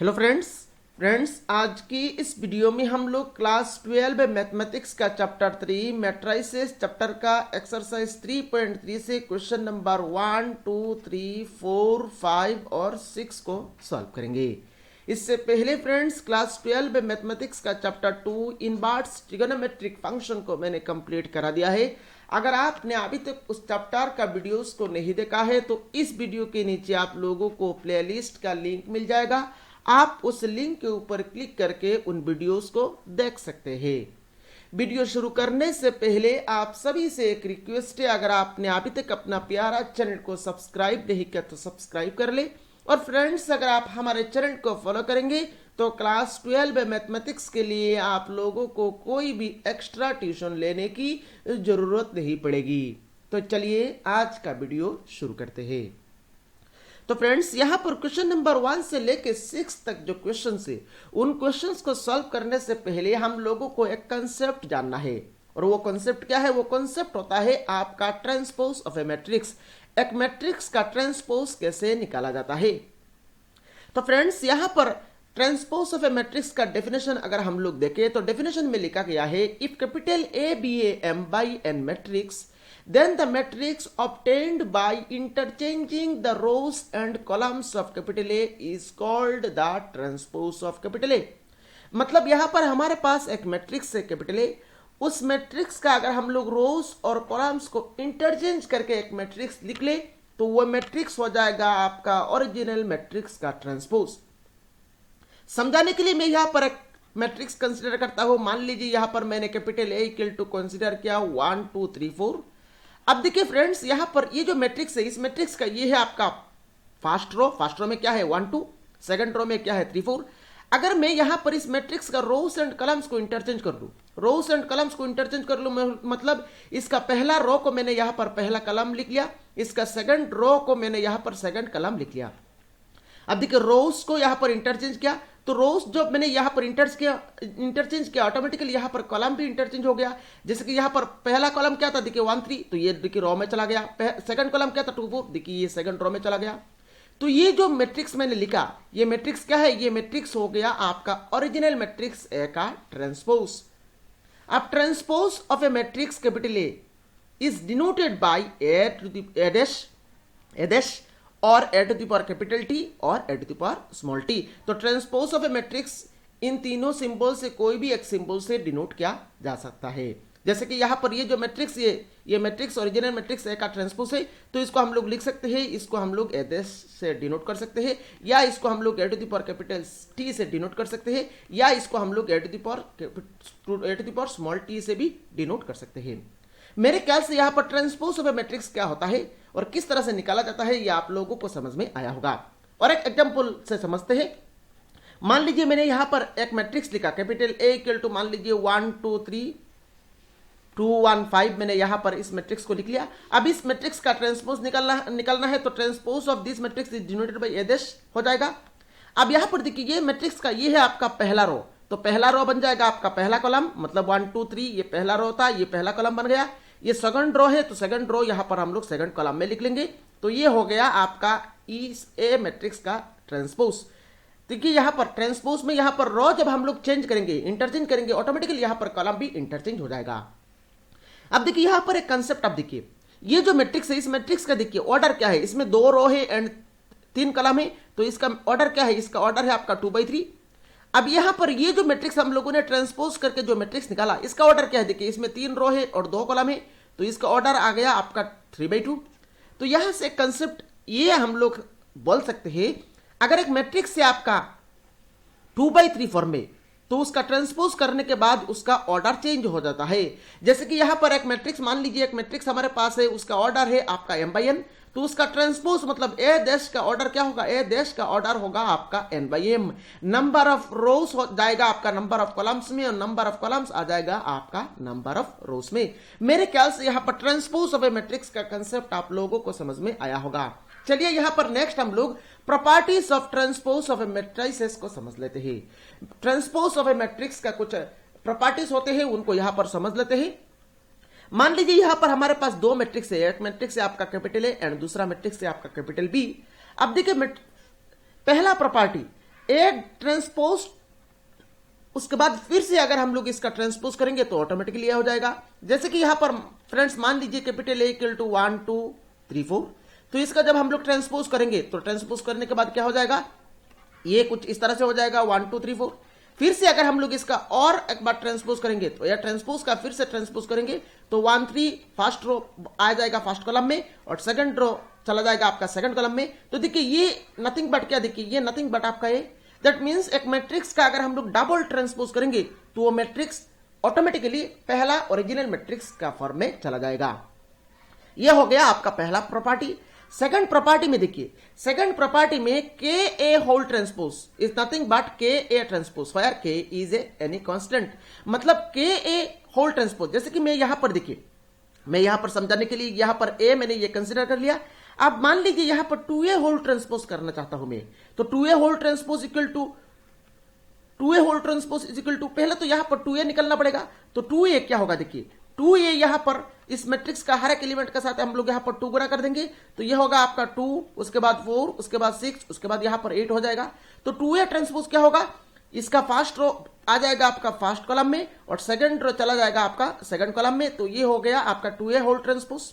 Hello friends आज की इस वीडियो में हम लोग क्लास 12 मैथमेटिक्स का चैप्टर 3 मैट्रिसेस चैप्टर का एक्सरसाइज 3.3 से क्वेश्चन नंबर 1, 2, 3, 4, 5 और 6 को सॉल्व करेंगे। इससे पहले फ्रेंड्स क्लास 12 मैथमेटिक्स का चैप्टर 2 इनवर्स ट्रिगोनोमेट्रिक फंक्शन को मैंने कंप्लीट करा दिया है। अगर आपने अभी तक उस चैप्टर का वीडियोस को नहीं देखा है तो इस वीडियो के नीचे आप लोगों को प्लेलिस्ट का लिंक मिल जाएगा। आप उस लिंक के ऊपर क्लिक करके उन वीडियोस को देख सकते हैं। वीडियो शुरू करने से पहले आप सभी से एक रिक्वेस्ट है, अगर आपने अभी तक अपना प्यारा चैनल को सब्सक्राइब नहीं किया तो सब्सक्राइब कर ले। और फ्रेंड्स अगर आप हमारे चैनल को फॉलो करेंगे तो क्लास 12 मैथमेटिक्स के लिए आप लोगों को कोई भी एक्स्ट्रा ट्यूशन लेने की जरूरत नहीं पड़ेगी। तो चलिए आज का वीडियो शुरू करते हैं। तो फ्रेंड्स यहाँ पर क्वेश्चन नंबर 1 से लेके 6 तक जो क्वेश्चन है उन क्वेश्चंस को सॉल्व करने से पहले हम लोगों को एक कंसेप्ट जानना है। और वो कंसेप्ट क्या है? वो कंसेप्ट होता है आपका ट्रांसपोज ऑफ ए मैट्रिक्स। एक मैट्रिक्स का ट्रांसपोज कैसे निकाला जाता है। तो फ्रेंड्स यहाँ पर ट्रांसपोज ऑफ ए मैट्रिक्स का डेफिनेशन अगर हम लोग देखें तो डेफिनेशन में लिखा गया है, if capital A B A M by N matrix then the matrix obtained by interchanging the rows and columns of capital A is called the transpose of capital A। मतलब यहां पर हमारे पास एक मैट्रिक्स है कैपिटल ए, उस matrix का अगर हम लोग रोज और कॉलम्स को इंटरचेंज करके एक मैट्रिक्स लिख ले तो वो मैट्रिक्स हो जाएगा आपका ओरिजिनल मैट्रिक्स का ट्रांसपोज। समझाने के लिए मैं यहां पर एक मैट्रिक्स कंसीडर करता हूं। मान लीजिए यहां पर मैंने capital A equal to consider किया 1, 2, 3, 4। अब देखिए फ्रेंड्स यहाँ पर ये जो मैट्रिक्स है, इस मैट्रिक्स का ये है आपका फर्स्ट रो में क्या है 1, 2, सेकंड रो में क्या है 3, 4। अगर मैं यहाँ पर इस मैट्रिक्स का रोज एंड कलम्स को इंटरचेंज कर लूँ, रोज एंड कलम्स को इंटरचेंज कर लूँ, मतलब इसका पहला रो को मैंने यहाँ पर पहला कलम लिख लिया, इसका सेकंड रो को मैंने यहाँ पर सेकंड कलम लिख लिया। अब देखिए रोज को यहाँ पर इंटरचेंज किया तो रोज जो मैंने यहाँ पर इंटरचेंज किया ऑटोमेटिकली यहाँ पर कॉलम भी इंटरचेंज हो गया। जैसे कि यहाँ पर पहला कॉलम क्या था, देखिए 1, 3, तो ये देखिए रो में चला गया। सेकंड कॉलम क्या था 2, 4, देखिए ये सेकंड रो में चला गया। तो ये जो मैट्रिक्स मैंने लिखा ये मैट्रिक्स क्या है? ये मैट्रिक्स हो गया आपका ओरिजिनल मैट्रिक्स ए का ट्रांसपोज। अब transpose of A matrix capital A is denoted by A dash और A to the power capital T और A to the power small T. तो ट्रांसपोज ऑफ ए मैट्रिक्स इन तीनों symbol से कोई भी एक सिंबल से डिनोट किया जा सकता है। जैसे कि यहाँ पर ये जो मैट्रिक्स ये मैट्रिक्स ओरिजिनल मैट्रिक्स ए का ट्रांसपोज है, तो इसको हम लोग लिख सकते हैं, इसको हम लोग ए डैश से डिनोट कर सकते हैं, या इसको हम लोग A to the power capital T से डिनोट कर सकते हैं, या इसको हम लोग A to the power small T से भी डिनोट कर सकते हैं। मेरे ख्याल से यहाँ पर ट्रांसपोज ऑफ ए मैट्रिक्स क्या होता है और किस तरह से निकाला जाता है ये आप लोगों को समझ में आया होगा। और एक एग्जांपल से समझते हैं। मान लीजिए मैंने यहाँ पर एक मैट्रिक्स लिखा कैपिटल ए इक्वल टू मान लीजिए 1, 2, 3, 2, 1, 5। मैंने यहाँ पर इस मैट्रिक्स को लिख लिया। अब इस मैट्रिक्स का ट्रांसपोज निकालना है तो transpose of this matrix is denoted by A dash हो जाएगा। अब यहाँ पर देखिए ये मैट्रिक्स का ये है आपका पहला रो, तो पहला रो बन जाएगा आपका पहला कॉलम, मतलब 1, 2, 3 ये पहला रो था, ये पहला कॉलम बन गया। ये सेकंड रो है तो सेकंड रो यहाँ पर हम लोग सेकंड कॉलम में लिख लेंगे। तो ये हो गया आपका इस ए मैट्रिक्स का ट्रांसपोज। देखिए यहाँ पर ट्रांसपोज में यहाँ पर रो जब हम लोग चेंज करेंगे इंटरचेंज करेंगे ऑटोमेटिकली यहाँ पर कॉलम भी इंटरचेंज हो जाएगा। अब देखिए यहाँ पर एक कंसेप्ट, अब देखिए ये जो मैट्रिक्स है इस मैट्रिक्स का देखिए ऑर्डर क्या है, इसमें 2 रो है एंड 3 कॉलम है, तो इसका ऑर्डर क्या है? इसका ऑर्डर है आपका 2/3। अब यहाँ पर ये जो मैट्रिक्स हम लोगों ने ट्रांसपोज करके जो मैट्रिक्स निकाला इसका ऑर्डर क्या है? देखिए इसमें 3 रो है और 2 कॉलम है, तो इसका ऑर्डर आ गया आपका 3/2। तो यहां से कंसेप्ट ये हम लोग बोल सकते हैं, अगर एक मैट्रिक्स से आपका 2/3 फॉर्म में तो उसका ट्रांसपोज करने के बाद उसका ऑर्डर चेंज हो जाता है। जैसे कि यहां पर एक मैट्रिक्स मान लीजिए एक मैट्रिक्स हमारे पास है, उसका ऑर्डर है आपका m/n, तो उसका ट्रांसपोज मतलब ए डैश का ऑर्डर क्या होगा? ए डैश का ऑर्डर होगा आपका n/m। नंबर ऑफ रोज हो जाएगा आपका नंबर ऑफ कॉलम्स में और नंबर ऑफ कॉलम्स आ जाएगा आपका नंबर ऑफ रोज में। मेरे ख्याल से यहाँ पर ट्रांसपोज ऑफ ए मैट्रिक्स का कंसेप्ट आप लोगों को समझ में आया होगा। चलिए यहाँ पर नेक्स्ट हम लोग properties of transpose of A matrices को समझ लेते हैं। ट्रांसपोज ऑफ ए मैट्रिक्स का कुछ प्रॉपर्टीज होते हैं उनको यहाँ पर समझ लेते हैं। मान लीजिए यहां पर हमारे पास 2 मैट्रिक्स है, एक मैट्रिक्स है आपका कैपिटल ए एंड दूसरा मैट्रिक्स है आपका कैपिटल बी। अब देखिए पहला प्रॉपर्टी, ए ट्रांसपोज, उसके बाद फिर से अगर हम लोग इसका ट्रांसपोज करेंगे तो ऑटोमेटिकली यह हो जाएगा। जैसे कि यहां पर फ्रेंड्स मान लीजिए कैपिटल ए इक्वल टू 1 2 3 4, तो इसका जब हम लोग ट्रांसपोज करेंगे तो ट्रांसपोज करने के बाद क्या हो जाएगा, ये कुछ इस तरह से हो जाएगा 1 2 3 4। फिर से अगर हम लोग इसका और एक बार ट्रांसपोज करेंगे तो यह ट्रांसपोज का फिर से ट्रांसपोज करेंगे तो 1 3 फर्स्ट रो आ जाएगा फर्स्ट कॉलम में और सेकंड रो चला जाएगा आपका सेकंड कॉलम में। तो देखिए ये नथिंग बट क्या, देखिए ये नथिंग बट आपका ये, दैट मीन्स एक मैट्रिक्स का अगर हम लोग डबल ट्रांसपोज करेंगे तो वो मैट्रिक्स ऑटोमेटिकली पहला ओरिजिनल मैट्रिक्स का फॉर्म में चला जाएगा। यह हो गया आपका पहला प्रॉपर्टी। सेकंड प्रॉपर्टी में देखिए, सेकंड प्रॉपर्टी में k A whole transpose is nothing but k A transpose where k is any constant. मतलब के ए होल ट्रांसपोज, जैसे कि मैं यहां पर देखिए, मैं यहां पर समझाने के लिए यहां पर ए मैंने ये कंसिडर कर लिया। अब मान लीजिए यहां पर 2a होल ट्रांसपोज करना चाहता हूं मैं, तो 2a whole transpose equal to 2a whole transpose is equal to, पहले तो यहां पर 2a निकलना पड़ेगा। तो 2a क्या होगा, देखिए 2a यहां पर इस मैट्रिक्स का हर एक एलिमेंट के साथ हम लोग यहां पर 2 गुणा कर देंगे तो यह होगा आपका 2, उसके बाद 4, उसके बाद 6, उसके बाद यहां पर 8 हो जाएगा। तो 2a ट्रांसपोज क्या होगा, इसका फर्स्ट रो आ जाएगा आपका फर्स्ट कॉलम में और सेकंड रो चला जाएगा आपका सेकंड कॉलम में। तो ये हो गया आपका 2a होल ट्रांसपोज।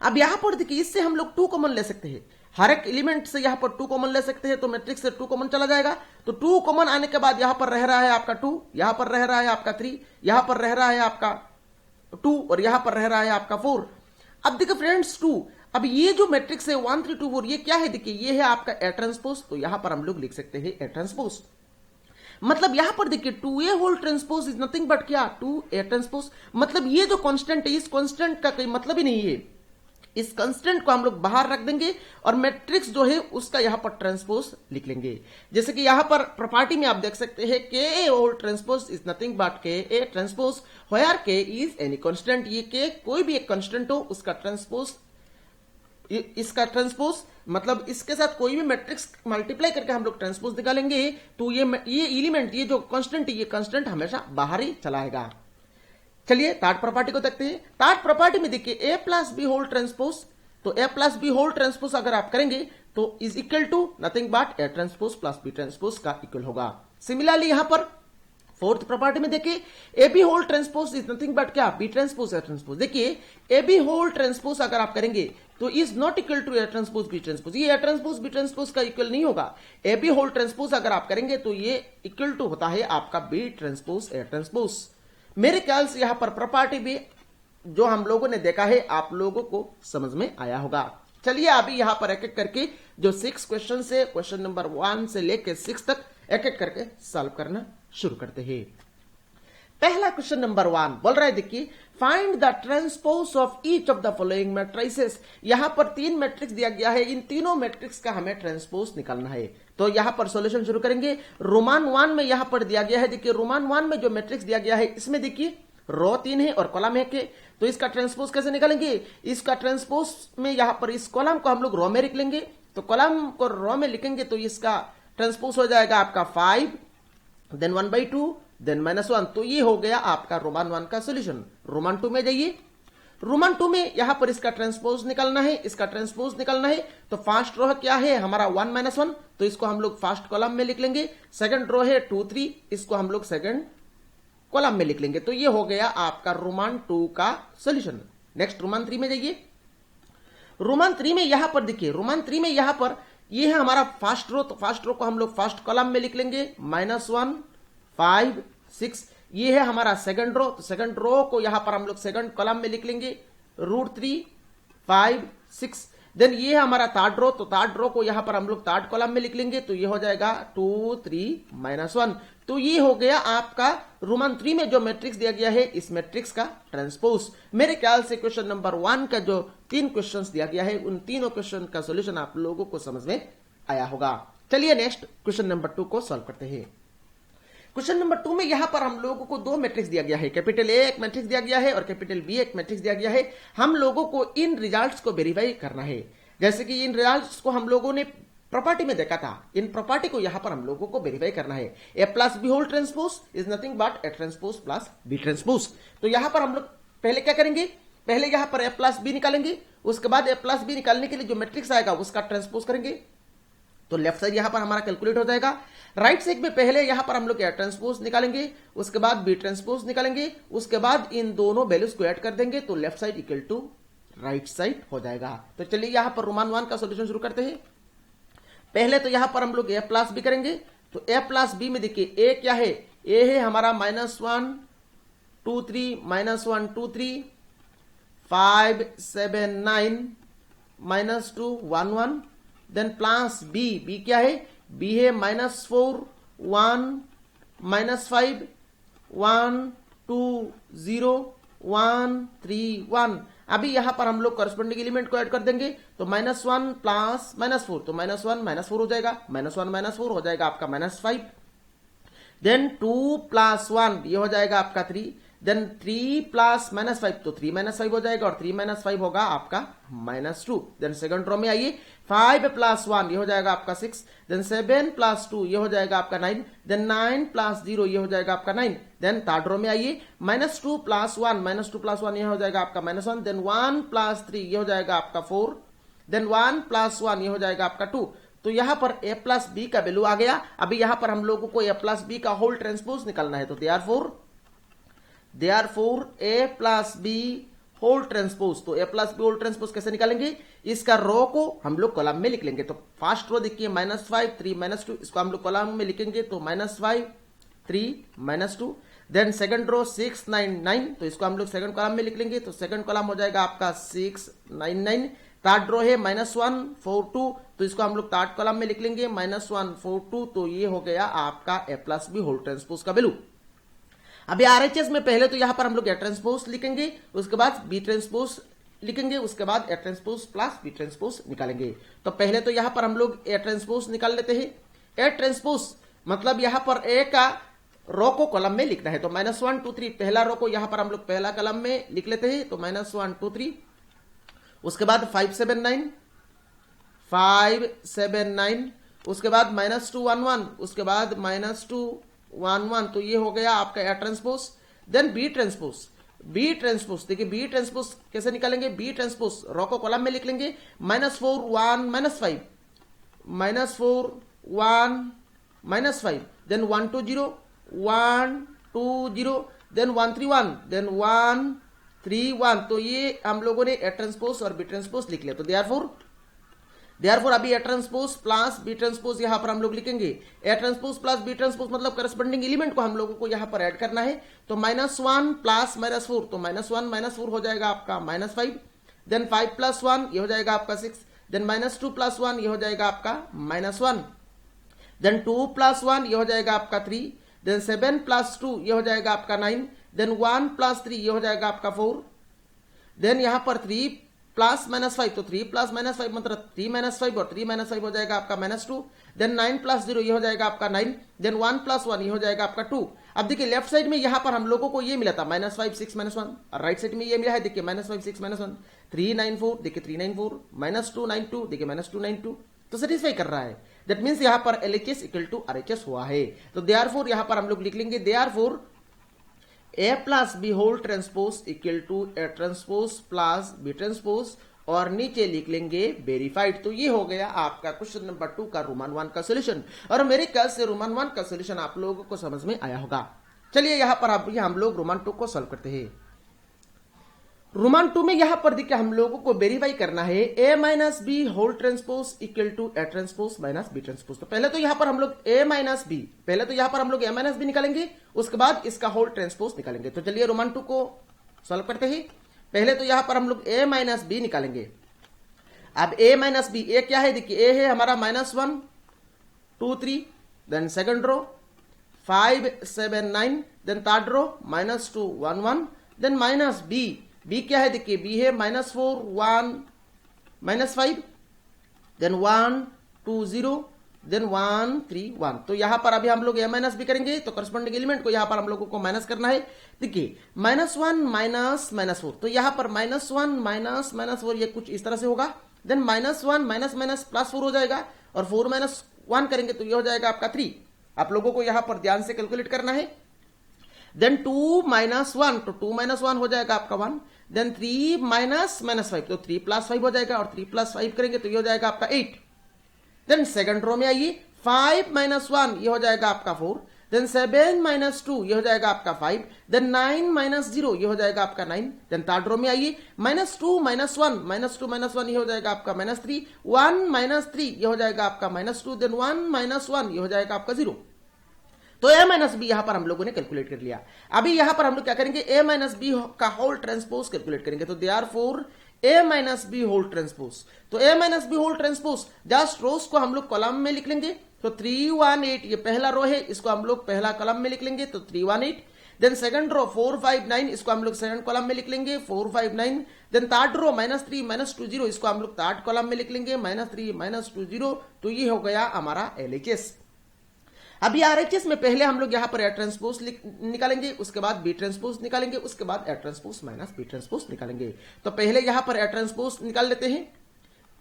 अब यहां पर देखिए इससे हम लोग 2 कॉमन ले सकते हैं, हर एक एलिमेंट से यहां पर 2 कॉमन ले सकते हैं, तो मैट्रिक्स से 2 कॉमन चला जाएगा। तो 2 कॉमन आने के बाद यहां पर रह रहा है आपका 2, यहां पर रह रहा है आपका 3, यहां पर रह रहा है आपका 2 और यहां पर रह रहा है आपका 4। अब देखिए फ्रेंड्स 2, अब ये जो मैट्रिक्स है 1 3 2 4 ये क्या है, देखिए ये है आपका ए ट्रांसपोज। तो यहां पर हम लोग लिख सकते हैं ए ट्रांसपोज। मतलब यहां पर देखिए 2a whole transpose is nothing but क्या, 2a ट्रांसपोज। मतलब ये जो कांस्टेंट है इस कांस्टेंट का कोई मतलब ही नहीं है, इस कांस्टेंट को हम लोग बाहर रख देंगे और मैट्रिक्स जो है उसका यहां पर ट्रांसपोज लिख लेंगे। जैसे कि यहां पर प्रॉपर्टी में आप देख सकते हैं k A whole transpose is nothing but k A transpose where k is any constant. ये के कोई भी एक कांस्टेंट हो उसका ट्रांसपोज, इसका ट्रांसपोज मतलब इसके साथ कोई भी मैट्रिक्स मल्टीप्लाई करके हम लोग ट्रांसपोज निकालेंगे तो ये एलिमेंट, ये जो कांस्टेंट है ये कांस्टेंट हमेशा बाहर ही चला आएगा। चलिए थर्ड प्रॉपर्टी को देखते हैं। थर्ड प्रॉपर्टी में देखिए A plus B whole transpose, तो A plus B whole transpose अगर आप करेंगे तो is equal to nothing but A transpose plus B transpose का इक्वल होगा। सिमिलरली यहां पर फोर्थ प्रॉपर्टी में देखिए A B whole transpose is nothing but क्या, बी ट्रांसपोज ए ट्रांसपोज। देखिए ए बी होल ट्रांसपोज अगर आप करेंगे तो is not equal to A transpose B transpose, ये ए ट्रांसपोज बी ट्रांसपोज का इक्वल नहीं होगा। ए बी होल ट्रांसपोज अगर आप करेंगे तो ये इक्वल टू होता है आपका बी ट्रांसपोज ए ट्रांसपोज। मेरे ख्याल से यहां पर प्रॉपर्टी भी जो हम लोगों ने देखा है आप लोगों को समझ में आया होगा। चलिए अभी यहां पर एक एक करके जो 6 क्वेश्चन से क्वेश्चन नंबर 1 से लेकर 6 तक एक एक करके सॉल्व करना शुरू करते हैं। पहला क्वेश्चन नंबर 1 बोल रहा है देखिए find the transpose of each of the following matrices. यहां पर 3 मैट्रिक्स दिया गया है, इन तीनों मैट्रिक्स का हमें ट्रांसपोज निकालना है। तो यहां पर सॉल्यूशन शुरू करेंगे। रोमान 1 में यहां पर दिया गया है, देखिए रोमान 1 में जो मैट्रिक्स दिया गया है इसमें देखिए रो 3 है और कॉलम 1 है। तो इसका ट्रांसपोज कैसे निकालेंगे, इसका ट्रांसपोज में यहां पर इस कॉलम को हम लोग रो में लिख लेंगे। तो कॉलम को रो में लिखेंगे तो इसका ट्रांसपोज हो जाएगा आपका 5 देन 1/2 देन -1। तो ये हो गया आपका रोमान 1 का सोल्यूशन। रोमान 2 में जाइए, रोमान 2 में यहां पर इसका ट्रांसपोज निकालना है, इसका ट्रांसपोज निकालना है। तो फर्स्ट रो क्या है हमारा 1 -1, तो इसको हम लोग फर्स्ट कॉलम में लिख लेंगे। सेकंड रो है 2 3, इसको हम लोग सेकंड कॉलम में लिख लेंगे। तो ये हो गया आपका रोमान 2 का सोल्यूशन। नेक्स्ट रोमान 3 में जाइए। रोमान 3 में यहां पर देखिए, रोमान 3 में यहां पर ये है हमारा फर्स्ट रो, तो फर्स्ट रो को हम लोग फर्स्ट कॉलम में लिख लेंगे -1 5 6। ये है हमारा सेकंड रो, तो सेकंड रो को यहां पर हम लोग सेकंड कॉलम में लिख लेंगे √3 5 6। देन ये है हमारा थर्ड रो, तो थर्ड रो को यहां पर हम लोग थर्ड कॉलम में लिख लेंगे। तो ये हो जाएगा 2 3 -1। तो ये हो गया आपका रोमान 3 में जो मैट्रिक्स दिया गया है इस मैट्रिक्स का ट्रांसपोज। मेरे ख्याल से क्वेश्चन नंबर 1 का जो 3 क्वेश्चंस दिया गया है उन तीनों क्वेश्चन का सॉल्यूशन आप लोगों को समझ में आया होगा। चलिए नेक्स्ट क्वेश्चन नंबर 2 को सॉल्व करते हैं। क्वेश्चन नंबर 2 में यहां पर हम लोगों को 2 मैट्रिक्स दिया गया है, कैपिटल ए एक मैट्रिक्स दिया गया है और कैपिटल बी एक मैट्रिक्स दिया गया है। हम लोगों को इन रिजल्ट्स को वेरीफाई करना है। जैसे कि इन रिजल्ट्स को हम लोगों ने प्रॉपर्टी में देखा था, इन प्रॉपर्टी को यहां पर हम लोगों को वेरीफाई करना है। A plus B whole transpose is nothing but A transpose plus B transpose. तो यहां पर हम लोग पहले क्या करेंगे, पहले यहां पर ए प्लस बी निकालेंगे, उसके बाद ए प्लस बी निकालने के लिए जो मैट्रिक्स आएगा उसका ट्रांसपोज करेंगे। तो लेफ्ट साइड यहां पर हमारा कैलकुलेट हो जाएगा। राइट साइड में पहले यहां पर हम लोग ए ट्रांसपोज निकालेंगे, उसके बाद बी ट्रांसपोज निकालेंगे, उसके बाद इन दोनों वैल्यूज को ऐड कर देंगे तो left side equal to right side हो जाएगा। तो चलिए यहां पर रोमान 1 का सोल्यूशन शुरू करते हैं। पहले तो यहां पर हम लोग ए प्लस बी करेंगे, तो ए प्लस बी में देखिए ए क्या है, ए है हमारा -1 2 3 -1 2 3 5 7 9 -2 1 1, देन प्लस बी, बी क्या है, बी है -4 1 -5 1 2 0 1 3 1। अभी यहां पर हम लोग करस्पॉन्डिंग एलिमेंट को ऐड कर देंगे तो -1 प्लस -4, तो -1 -4 हो जाएगा, -1 -4 हो जाएगा आपका -5, देन 2 प्लस 1 ये हो जाएगा आपका 3, देन 3 प्लस -5 तो 3 -5 हो जाएगा और 3 -5 होगा आपका -2। देन सेकंड रो में आइए, 5 प्लस 1 ये हो जाएगा आपका 6, देन 7 प्लस 2 ये हो जाएगा आपका 9, देन 9 प्लस 0 ये हो जाएगा आपका 9। देन थर्ड रो में आइए, -2 प्लस 1 ये हो जाएगा आपका -1, देन 1 प्लस 3 ये हो जाएगा आपका 4, देन 1 प्लस 1 ये हो जाएगा आपका 2। तो यहां पर a प्लस बी का वैल्यू आ गया। अभी यहां पर हम लोगों को a प्लस बी का होल ट्रांसपोज निकालना है, तो therefore a plus B whole transpose, तो a plus B whole transpose कैसे निकालेंगे, इसका रो को हम लोग कॉलम में लिख लेंगे। तो फर्स्ट रो देखिए -5 3 -2, इसको हम लोग कॉलम में लिखेंगे तो -5 3 -2, देन सेकंड रो 6 9 9, तो इसको हम लोग सेकंड कॉलम में लिख लेंगे, तो सेकंड कॉलम हो जाएगा आपका 6 9 9। थर्ड रो है -1 4 2, तो इसको हम लोग थर्ड कॉलम में लिख लेंगे -1 4 2, तो ये हो गया आपका a plus B whole transpose का वैल्यू। अभी आरएचएस में पहले तो यहां पर हम लोग ए ट्रांसपोज लिखेंगे, उसके बाद बी ट्रांसपोज लिखेंगे, उसके बाद A transpose plus B transpose निकालेंगे। तो पहले तो यहां पर हम लोग ए ट्रांसपोज निकाल लेते हैं। ए ट्रांसपोज मतलब यहां पर ए का रो को कॉलम में लिखना है, तो -1 2 3 पहला रो को यहां पर हम लोग पहला कॉलम में लिख लेते हैं, तो -1 2 3, उसके बाद 5 7 9 5 7 9, उसके बाद -2 1 1, उसके बाद -2 1 1, तो ये हो गया आपका A transpose. Then B transpose देखिए बी ट्रांसपोज कैसे निकालेंगे, बी ट्रांसपोज रो को कॉलम में लिख लेंगे, -4 1 -5 -4 1 -5, देन 1 2 0 1 2 0, देन 1 3 1, देन 1 3 1, तो ये हम लोगों ने ए ट्रांसपोज और बी ट्रांसपोज लिख लिया। तो देयरफॉर अभी A transpose plus B transpose यहां पर हम लोग लिखेंगे। A transpose plus B transpose मतलब करस्पॉन्डिंग एलिमेंट को हम लोगों को यहां पर ऐड करना है, तो -1 प्लस -4, तो -1 -4 हो जाएगा आपका -5, देन 5 प्लस 1 ये हो जाएगा आपका 6, देन -2 प्लस 1 ये हो जाएगा आपका -1, देन 2 प्लस 1 ये हो जाएगा आपका 3, देन 7 प्लस 2 ये हो जाएगा आपका 9, देन 1 प्लस 3 ये हो जाएगा आपका 4, देन यहां पर 3 प्लस -5, तो 3 प्लस -5 मतलब 3 -5 और 3 -5 हो जाएगा आपका -2, देन 9 प्लस 0 ये हो जाएगा आपका 9, देन 1 प्लस 1 ये हो जाएगा आपका 2। अब देखिए लेफ्ट साइड में यहां पर हम लोगों को ये मिला था -5 6 -1, और राइट साइड में ये मिला है देखिए -5 6 -1 3 9 4, देखिए 3 9 4, -2 9 2, देखिए -2 9 2, तो सेटिस्फाई कर रहा है। दैट मीन्स यहां पर LHS इक्वल टू RHS हुआ है। तो देयरफॉर यहां पर हम लोग लिख लेंगे therefore A plus B whole transpose equal to A transpose plus B transpose, और नीचे लिख लेंगे वेरीफाइड। तो ये हो गया आपका क्वेश्चन नंबर 2 का रोमन 1 का सोल्यूशन, और मेरे ख्याल से रोमन 1 का सोल्यूशन आप लोगों को समझ में आया होगा। चलिए यहां पर अब हम लोग रोमन 2 को सॉल्व करते हैं। रोमन 2 में यहां पर देखिए हम लोगों को वेरीफाई करना है a minus B whole transpose equal to A transpose minus B transpose. तो पहले तो यहां पर हम लोग a माइनस बी, पहले तो यहां पर हम लोग a माइनस बी निकालेंगे, उसके बाद इसका होल ट्रांसपोज निकालेंगे। तो चलिए रोमन 2 को सॉल्व करते हैं। पहले तो यहां पर हम लोग a माइनस बी निकालेंगे। अब a माइनस बी, a क्या है देखिए, a है हमारा -1 2 3, then second row 5 7 9, then third row -2 1 1, then minus B, B क्या है देखिए, बी है -4 1 -5, देन 1 2 0, देन 1 3 1। तो यहां पर अभी हम लोग a माइनस बी करेंगे, तो करस्पॉन्डिंग एलिमेंट को यहां पर हम लोगों को माइनस करना है। देखिए -1 माइनस -4, तो यहां पर -1 माइनस -4 ये कुछ इस तरह से होगा, देन -1 माइनस माइनस प्लस 4 हो जाएगा, और 4 माइनस 1 करेंगे तो ये हो जाएगा आपका 3। आप लोगों को यहां पर ध्यान से कैलकुलेट करना है। देन 2 माइनस 1, तो 2 माइनस 1 हो जाएगा आपका 1, देन 3 माइनस -5, तो 3 प्लस 5 हो जाएगा, और 3 प्लस 5 करेंगे तो ये हो जाएगा आपका 8। देन सेकंड रो में आइए 5 माइनस 1 ये हो जाएगा आपका 4, देन 7 माइनस 2 ये हो जाएगा आपका 5, देन 9 माइनस 0 ये हो जाएगा आपका 9, देन थर्ड रो में आइए माइनस 2 माइनस 1 माइनस 2 माइनस 1 ये हो जाएगा आपका माइनस 3, 1 माइनस 3 ये हो जाएगा आपका माइनस 2, देन 1 माइनस 1 ये हो जाएगा आपका 0। तो a माइनस बी यहां पर हम लोगों ने कैलकुलेट कर लिया। अभी यहां पर हम लोग क्या करेंगे, a माइनस बी का होल ट्रांसपोज कैलकुलेट करेंगे। तो therefore a minus B whole transpose, तो a minus B whole transpose just rows को हम लोग कॉलम में लिख लेंगे। तो 318 ये पहला रो है, इसको हम लोग पहला कॉलम में लिख लेंगे, तो 318। देन सेकंड रो 459 इसको हम लोग सेकंड कॉलम में लिख लेंगे, 459। देन थर्ड रो -3 -20 इसको हम लोग थर्ड कॉलम में लिख लेंगे, -3 -20। तो ये हो गया हमारा LHS। अभी RHS में पहले हम लोग यहां पर A ट्रांसपोज निकालेंगे, उसके बाद B ट्रांसपोज निकालेंगे, उसके बाद A transpose minus B transpose निकालेंगे। तो पहले यहां पर A ट्रांसपोज निकाल लेते हैं।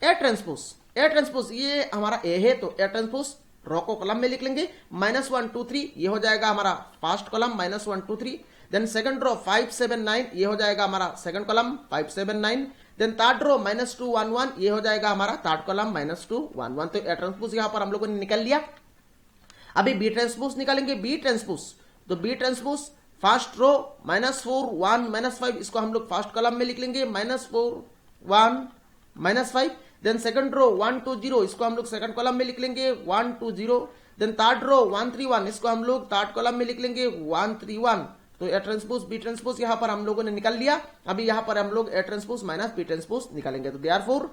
A ट्रांसपोज ये हमारा A है, तो A ट्रांसपोज रो को कॉलम में लिख लेंगे, -1 2 3 ये हो जाएगा हमारा first column, -1 2 3। Then second row 5 7 9 ये हो जाएगा हमारा second column, 5 7 9। Then third row -2 1 1 ये हो जाएगा हमारा थर्ड कॉलम, -2 1 1। तो A ट्रांसपोज यहां पर हम लोगों ने निकाल लिया। अभी B ट्रांसपोज निकालेंगे, B ट्रांसपोज। तो B ट्रांसपोज फर्स्ट रो -4 1 -5 इसको हम लोग फर्स्ट कॉलम में लिख लेंगे, -4 1 -5। देन सेकंड रो 1 2 0 इसको हम लोग सेकंड कॉलम में लिख लेंगे, 1 2 0। देन थर्ड रो 1 3 1 इसको हम लोग थर्ड कॉलम में लिख लेंगे, 1 3 1। तो A ट्रांसपोज B ट्रांसपोज यहां पर हम लोगों ने निकाल लिया। अभी यहां पर हम लोग A transpose minus B transpose निकालेंगे। तो therefore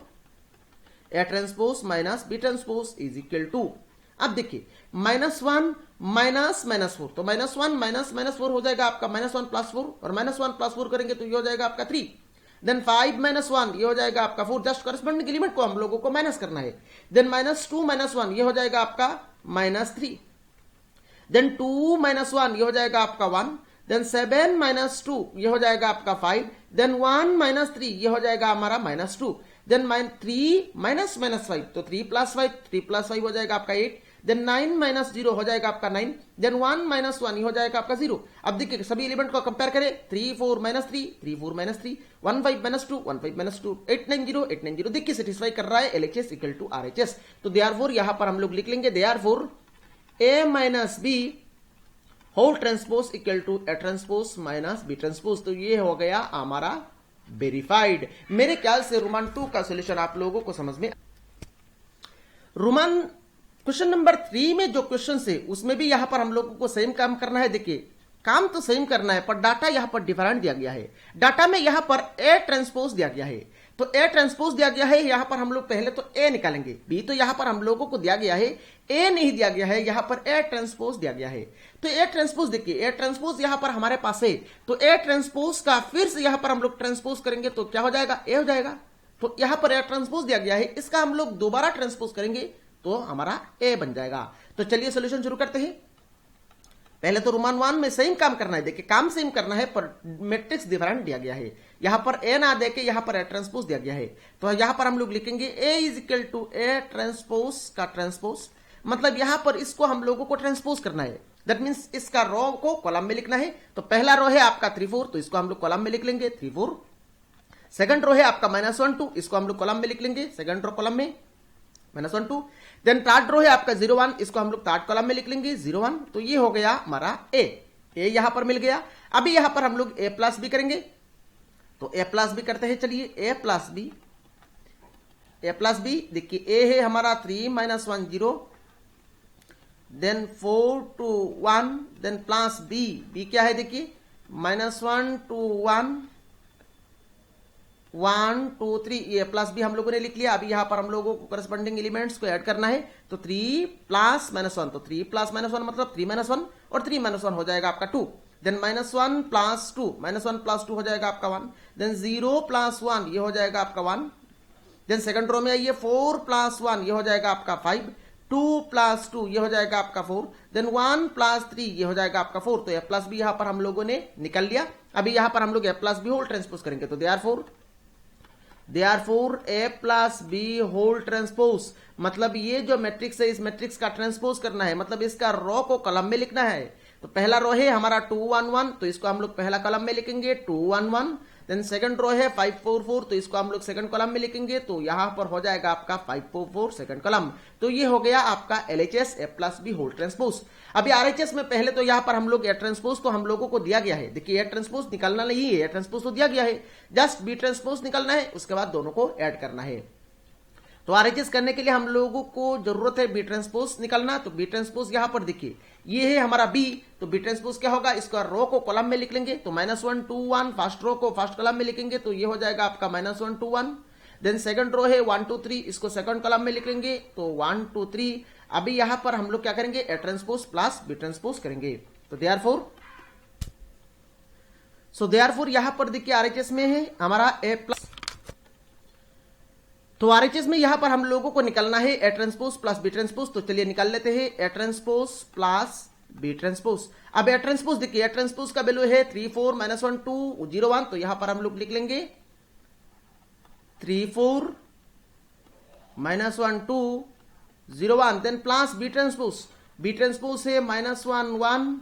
A transpose minus B transpose is equal to, अब देखिए -1 माइनस -4, तो -1 माइनस -4 हो जाएगा आपका -1 + 4, और -1 + 4 करेंगे तो ये हो जाएगा आपका 3। देन 5 - 1 ये हो जाएगा आपका 4, जस्ट करस्पॉन्डिंग एलिमेंट को हम लोगों को माइनस करना है। देन -2 - 1 ये हो जाएगा आपका -3। देन 2 - 1 ये हो जाएगा आपका 1। देन 7 - 2 ये हो जाएगा आपका 5। देन 1 - 3 ये हो जाएगा हमारा -2। देन 3 - 5 तो 3 + 5 3 + 5 हो जाएगा आपका 8। देन 9 - 0 हो जाएगा आपका 9। देन 1 - 1 ये हो जाएगा आपका 0। अब देखिए सभी एलिमेंट को कंपेयर करें, 3 4 - 3 3 4 - 3 1 5 - 2 1 5 - 2 8 9 0 8 9 0। देखिए सेटिस्फाई कर रहा है LHS इक्वल टू RHS। तो देयरफॉर यहां पर हम लोग लिख लेंगे, therefore A minus B whole transpose equal to A transpose minus B transpose. तो ये हो गया हमारा वेरीफाइड। मेरे ख्याल से रोमन 2 का सोल्यूशन आप लोगों को समझ में। रोमन क्वेश्चन नंबर 3 में जो क्वेश्चन है उसमें भी यहां पर हम लोगों को सेम काम करना है। देखिए काम तो सेम करना है, पर डाटा यहां पर डिफरेंट दिया गया है। डाटा में यहां पर A ट्रांसपोज दिया गया है, तो A ट्रांसपोज दिया गया है। यहां पर हम लोग पहले तो A निकालेंगे, B तो यहां पर हम लोगों को दिया गया है, A नहीं दिया गया है, यहां पर A ट्रांसपोज दिया गया है। तो A ट्रांसपोज देखिए, A ट्रांसपोज यहां पर हमारे पास है, तो A ट्रांसपोज का फिर से यहां पर हम लोग ट्रांसपोज करेंगे तो क्या हो जाएगा, A हो जाएगा। तो यहां पर A ट्रांसपोज दिया गया है, इसका हम लोग दोबारा ट्रांसपोज करेंगे तो हमारा A बन जाएगा। तो चलिए सोल्यूशन शुरू करते हैं। पहले तो रोमन 1 में सेम काम करना है। देखिए काम सेम करना है, पर मैट्रिक्स डिफरेंट दिया गया है। यहां पर A ना देके यहां पर A ट्रांसपोज दिया गया है, तो यहां पर हम लोग लिखेंगे A is equal to A transpose का ट्रांसपोज। मतलब यहां पर इसको हम लोगों को ट्रांसपोज करना है, दैट मीन्स इसका रो को कॉलम में लिखना है। तो पहला रो है आपका 3 4, तो इसको हम लोग कॉलम में लिख लेंगे 3 4। सेकंड रो है आपका -1 2, इसको हम लोग कॉलम में लिख लेंगे, सेकंड रो कॉलम में -1 2। देन थर्ड रो है आपका 0 1, इसको हम लोग थर्ड कॉलम में लिख लेंगे 0 1। तो ये हो गया हमारा A यहां पर मिल गया। अभी यहां पर हम लोग A प्लस B करेंगे, तो A प्लस B करते हैं। चलिए A प्लस B देखिए A है हमारा 3 - 1 0, देन 4 2 1, देन प्लस B क्या है देखिए -1 2 1 1 2 3, ये प्लस भी हम लोगों ने लिख लिया। अभी यहां पर हम लोगों को करस्पॉन्डिंग एलिमेंट्स को ऐड करना है। तो 3 प्लस -1, तो 3 प्लस -1 मतलब 3 -1, और 3 -1 हो जाएगा आपका 2। देन -1 प्लस 2, -1 प्लस 2 हो जाएगा आपका 1। देन 0 प्लस 1 ये हो जाएगा आपका 1। देन सेकंड रो में आइए 4 प्लस 1 ये हो जाएगा आपका 5। 2 प्लस 2 ये हो जाएगा आपका 4। देन 1 प्लस 3 ये हो जाएगा आपका 4। तो A प्लस भी यहां पर हम लोगों ने निकल लिया। अभी यहां पर हम लोग A plus B whole transpose करेंगे, तो therefore A plus B whole transpose, मतलब ये जो मैट्रिक्स है इस मैट्रिक्स का ट्रांसपोज करना है, मतलब इसका रो को कॉलम में लिखना है। तो पहला रो है हमारा 2 1 1, तो इसको हम लोग पहला कॉलम में लिखेंगे 2 1 1। देन सेकंड रो है 544, तो इसको हम लोग सेकंड कॉलम में लिखेंगे, तो यहां पर हो जाएगा आपका 544 सेकंड कॉलम। तो ये हो गया आपका LHS A plus B whole transpose. अभी RHS में पहले तो यहां पर हम लोग A ट्रांसपोज तो हम लोगों को दिया गया है, देखिए A ट्रांसपोज निकालना नहीं है, A ट्रांसपोज तो दिया गया है, जस्ट B ट्रांसपोज निकालना है, उसके बाद दोनों को ऐड करना है। तो RHS करने के लिए हम लोगों को जरूरत है B ट्रांसपोज निकालना, तो B ट्रांसपोज यहां पर देखिए ये है हमारा B, तो B ट्रांसपोज क्या होगा, इसका रो को कॉलम में लिख लेंगे, तो -1 2 1, फर्स्ट रो को फर्स्ट कॉलम में लिखेंगे, तो ये हो जाएगा आपका -1 2 1। देन सेकंड रो है 1 2 3, इसको सेकंड कॉलम में लिख लेंगे, तो 1 2 3। अभी यहां पर हम लोग क्या करेंगे, A transpose plus B transpose करेंगे, तो देयरफॉर यहां पर देखिए RHS में है हमारा A प्लस, तो RHS में यहां पर हम लोगों को निकालना है A transpose plus B transpose, तो चलिए निकाल लेते हैं A transpose plus B transpose. अब A ट्रांसपोज देखिए A ट्रांसपोज का वैल्यू है 3 4 -1 2 0 1, तो यहां पर हम लोग लिख लेंगे 3 4 -1 2 0 1, देन प्लस B ट्रांसपोज है -1 1